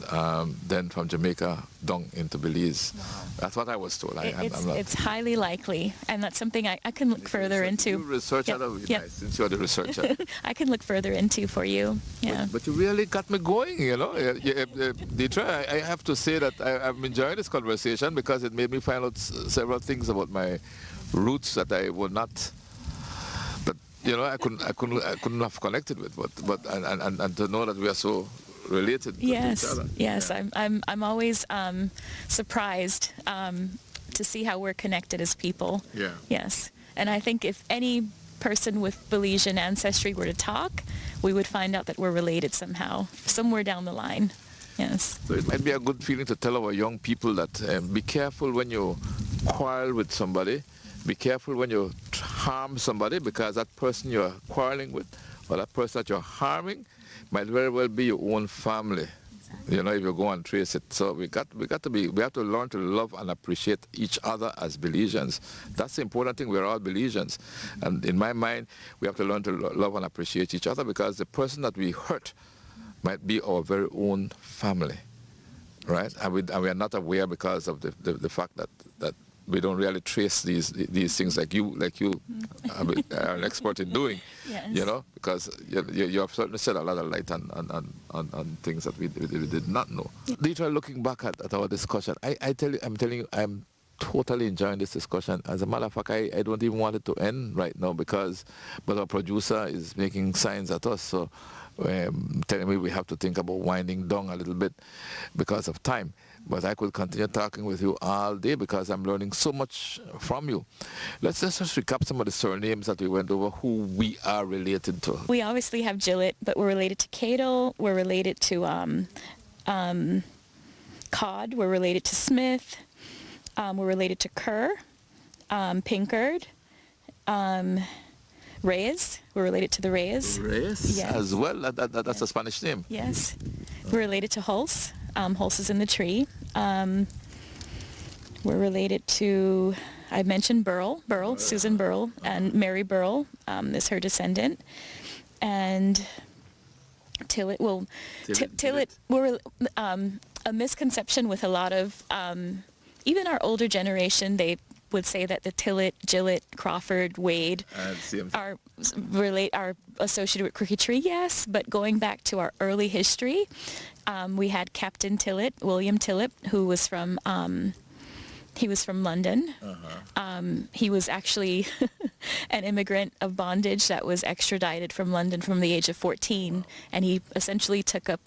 then from Jamaica down into Belize. That's what I was told. It's highly likely, and that's something I can look further into. You research that would be nice, since you're the researcher. I can look further into for you. Yeah. But you really got me going, you know. Deidre, I have to say that I'm enjoying this conversation because it made me find out several things about my roots that I would not, that I couldn't have connected with. But to know that we are so related to each other. Yes. I'm always surprised to see how we're connected as people. Yeah. Yes. And I think if any person with Belizean ancestry were to talk, we would find out that we're related somehow, somewhere down the line. Yes. So it might be a good feeling to tell our young people that be careful when you quarrel with somebody. Be careful when you harm somebody, because that person you're quarreling with or that person that you're harming might very well be your own family. Exactly. If you go and trace it. So we have to learn to love and appreciate each other as Belizeans. That's the important thing. We're all Belizeans. And in my mind, we have to learn to love and appreciate each other, because the person that we hurt might be our very own family, right? And we are not aware because of the fact that we don't really trace these things like you are an expert in doing. Yes. Because you have certainly shed a lot of light on things that we did not know. Later, looking back at our discussion, I'm telling you, I'm totally enjoying this discussion. As a matter of fact, I don't even want it to end right now, but our producer is making signs at us, so telling me we have to think about winding down a little bit because of time. But I could continue talking with you all day because I'm learning so much from you. Let's just recap some of the surnames that we went over, who we are related to. We obviously have Gillett, but we're related to Cadle, we're related to Cod, we're related to Smith, we're related to Kerr, Pinkard, Reyes, we're related to the Reyes. Reyes? Yes. As well? That's a Spanish name. Yes. We're related to Hulse. Hulse is in the tree. We're related to, I mentioned Burrell, Susan Burrell, and Mary Burrell is her descendant. And Tillett, we're a misconception with a lot of, even our older generation, they would say that the Tillett, Gillett, Crawford, Wade are associated with Crooked Tree, yes, but going back to our early history, we had Captain Tillett, William Tillett, who was from London. He was actually an immigrant of bondage that was extradited from London from the age of 14, and he essentially took up,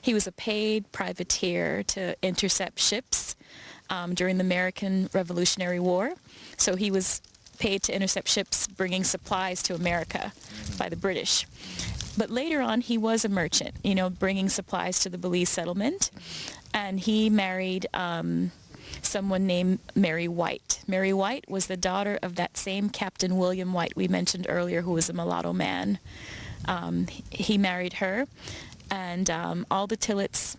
he was a paid privateer to intercept ships during the American Revolutionary War. So he was paid to intercept ships bringing supplies to America by the British. But later on, he was a merchant, bringing supplies to the Belize settlement. And he married someone named Mary White. Mary White was the daughter of that same Captain William White we mentioned earlier, who was a mulatto man. He married her, and all the Tillets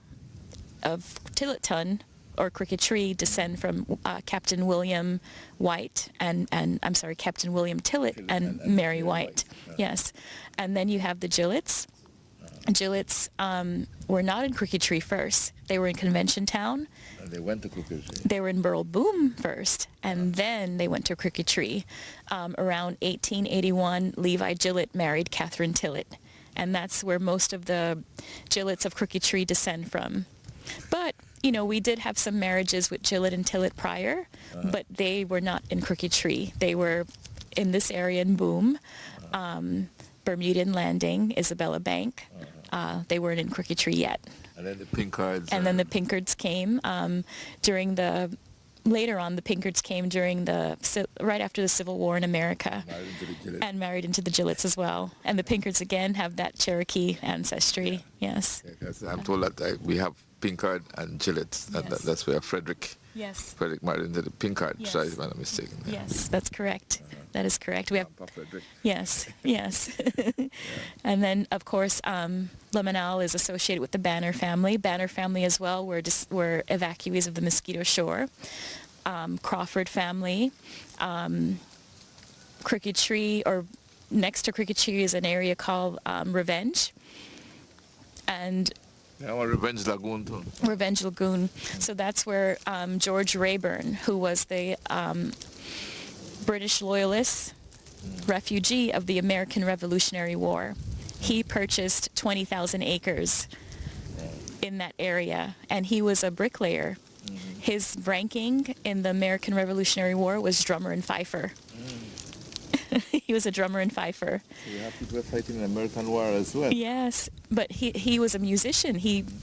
of Tilletton or Crooked Tree descend from Captain William White Captain William Tillett and Mary White. Yes. And then you have the Gillets. Gillets were not in Crooked Tree first. They were in Convention Town. And they went to Crooked Tree. They were in Burrell Boom first, and then they went to Crooked Tree. Around 1881, Levi Gillett married Catherine Tillett, and that's where most of the Gillets of Crooked Tree descend from. But we did have some marriages with Gillett and Tillett prior, but they were not in Crooked Tree. They were in this area in Boom, Bermudian Landing, Isabella Bank. They weren't in Crooked Tree yet. And then the Pinkards. And then the Pinkards came later on. The Pinkards came right after the Civil War in America. Married into the Gillets as well. And the Pinkards again have that Cherokee ancestry. Yeah. Yes. Yeah, I'm told that we have Pinkard and Gillett. That's where Frederick married into the Pinkard. Yes. Sorry if I'm not mistaken. Yeah. Yes, that's correct. That is correct. We have Frederick. Yes. And then of course Lamanal is associated with the Banner family. Banner family as well were evacuees of the Mosquito Shore. Crawford family. Crooked Tree, or next to Crooked Tree, is an area called Revenge. And Yeah, or Revenge Lagoon too. Revenge Lagoon. So that's where George Rayburn, who was the British loyalist refugee of the American Revolutionary War, he purchased 20,000 acres in that area, and he was a bricklayer. His ranking in the American Revolutionary War was drummer and fifer. He was a drummer and fifer. So you have people fighting in the American War as well. Yes, but he was a musician.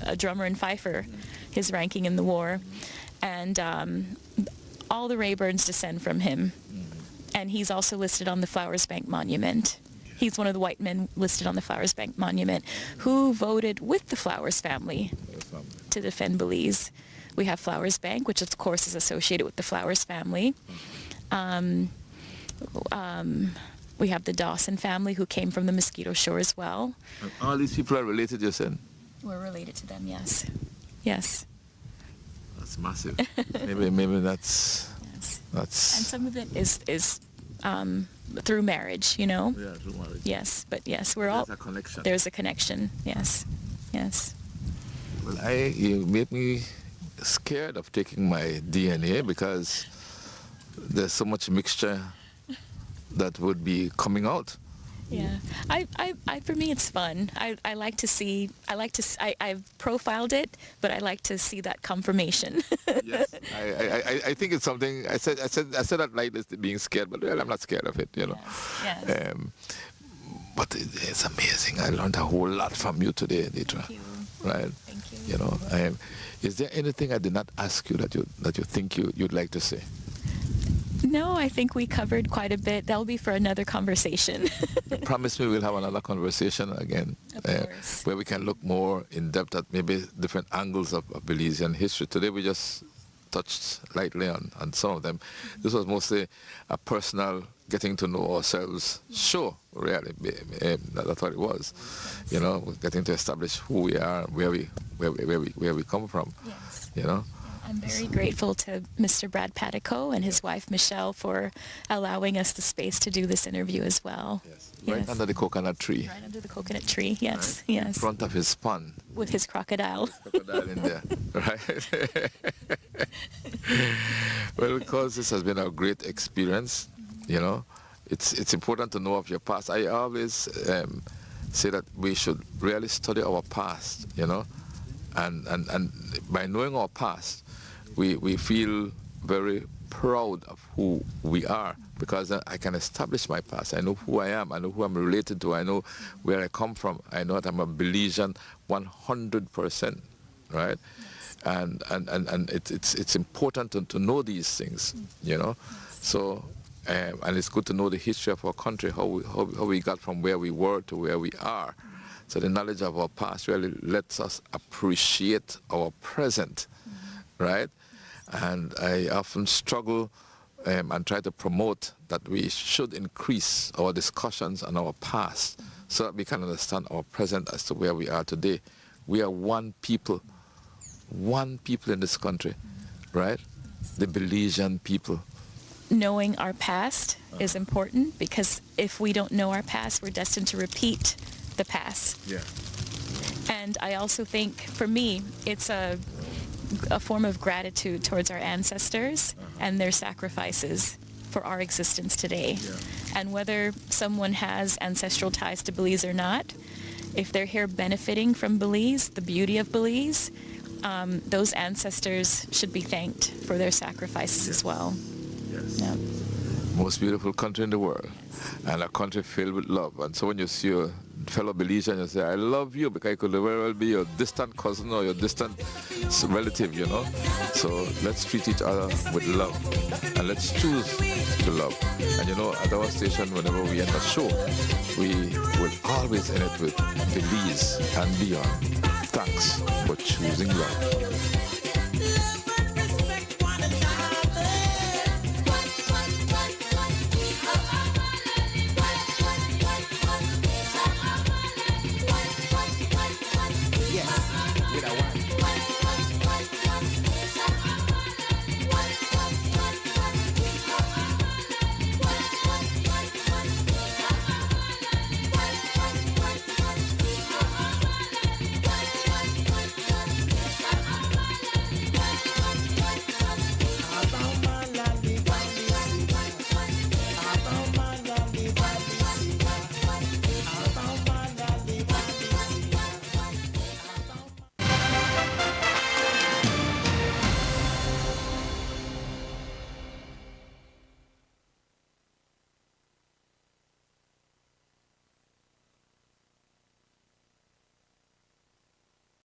A drummer and fifer, his ranking in the war. And all the Rayburns descend from him. And he's also listed on the Flowers Bank Monument. He's one of the white men listed on the Flowers Bank Monument who voted with the Flowers family to defend Belize. We have Flowers Bank, which of course is associated with the Flowers family. We have the Dawson family who came from the Mosquito Shore as well. And all these people are related, you said? We're related to them, yes. Yes. That's massive. maybe that's... Yes. That's... And some of it is through marriage, you know? Yeah, through marriage. Yes, but yes, we're all... There's a connection. There's a connection, yes. Yes. Well, you made me scared of taking my DNA because there's so much mixture that would be coming out. Yeah, I for me it's fun. I like to see. I've profiled it, but I like to see that confirmation. Yes, I think it's something. I said that like this, being scared, but well, I'm not scared of it, you know. Yes. But it's amazing. I learned a whole lot from you today, Nitra. Thank you. Right. Thank you. You know, is there anything I did not ask you that you think you'd like to say? No, I think we covered quite a bit. That'll be for another conversation. Promise me we'll have another conversation again, Of course. where we can look more in depth at maybe different angles of Belizean history. Today we just touched lightly on some of them. This was mostly a personal getting to know ourselves show, really. That's what it was. You know, getting to establish who we are, where we come from. Yes. You know. I'm very grateful to Mr. Brad Patico and his wife Michelle for allowing us the space to do this interview as well. Yes. Right under the coconut tree. Right under the coconut tree, yes, Right? yes. In front of his pond. With his crocodile. Crocodile in there, right? Well, because this has been a great experience, you know, it's important to know of your past. I always say that we should really study our past, you know, and by knowing our past, we feel very proud of who we are, because I can establish my past. I know who I am. I know who I'm related to. I know where I come from. I know that I'm a Belizean 100%, right? And it's important to know these things, you know. So, and it's good to know the history of our country, how we got from where we were to where we are. So the knowledge of our past really lets us appreciate our present, right? And I often struggle and try to promote that we should increase our discussions on our past so that we can understand our present as to where we are today. We are one people in this country, right? The Belizean people. Knowing our past is important, because if we don't know our past, we're destined to repeat the past. Yeah. And I also think, for me, it's a form of gratitude towards our ancestors and their sacrifices for our existence today. Yeah. And whether someone has ancestral ties to Belize or not, if they're here benefiting from Belize, the beauty of Belize, those ancestors should be thanked for their sacrifices as well. Yes. Yeah. Most beautiful country in the world, and a country filled with love. And so when you see your fellow Belizean, you say, I love you, because it could very well be your distant cousin or your distant relative, you know. So let's treat each other with love, and let's choose to love. And you know, at our station, whenever we end a show, we will always end it with Belize and beyond. Thanks for choosing love.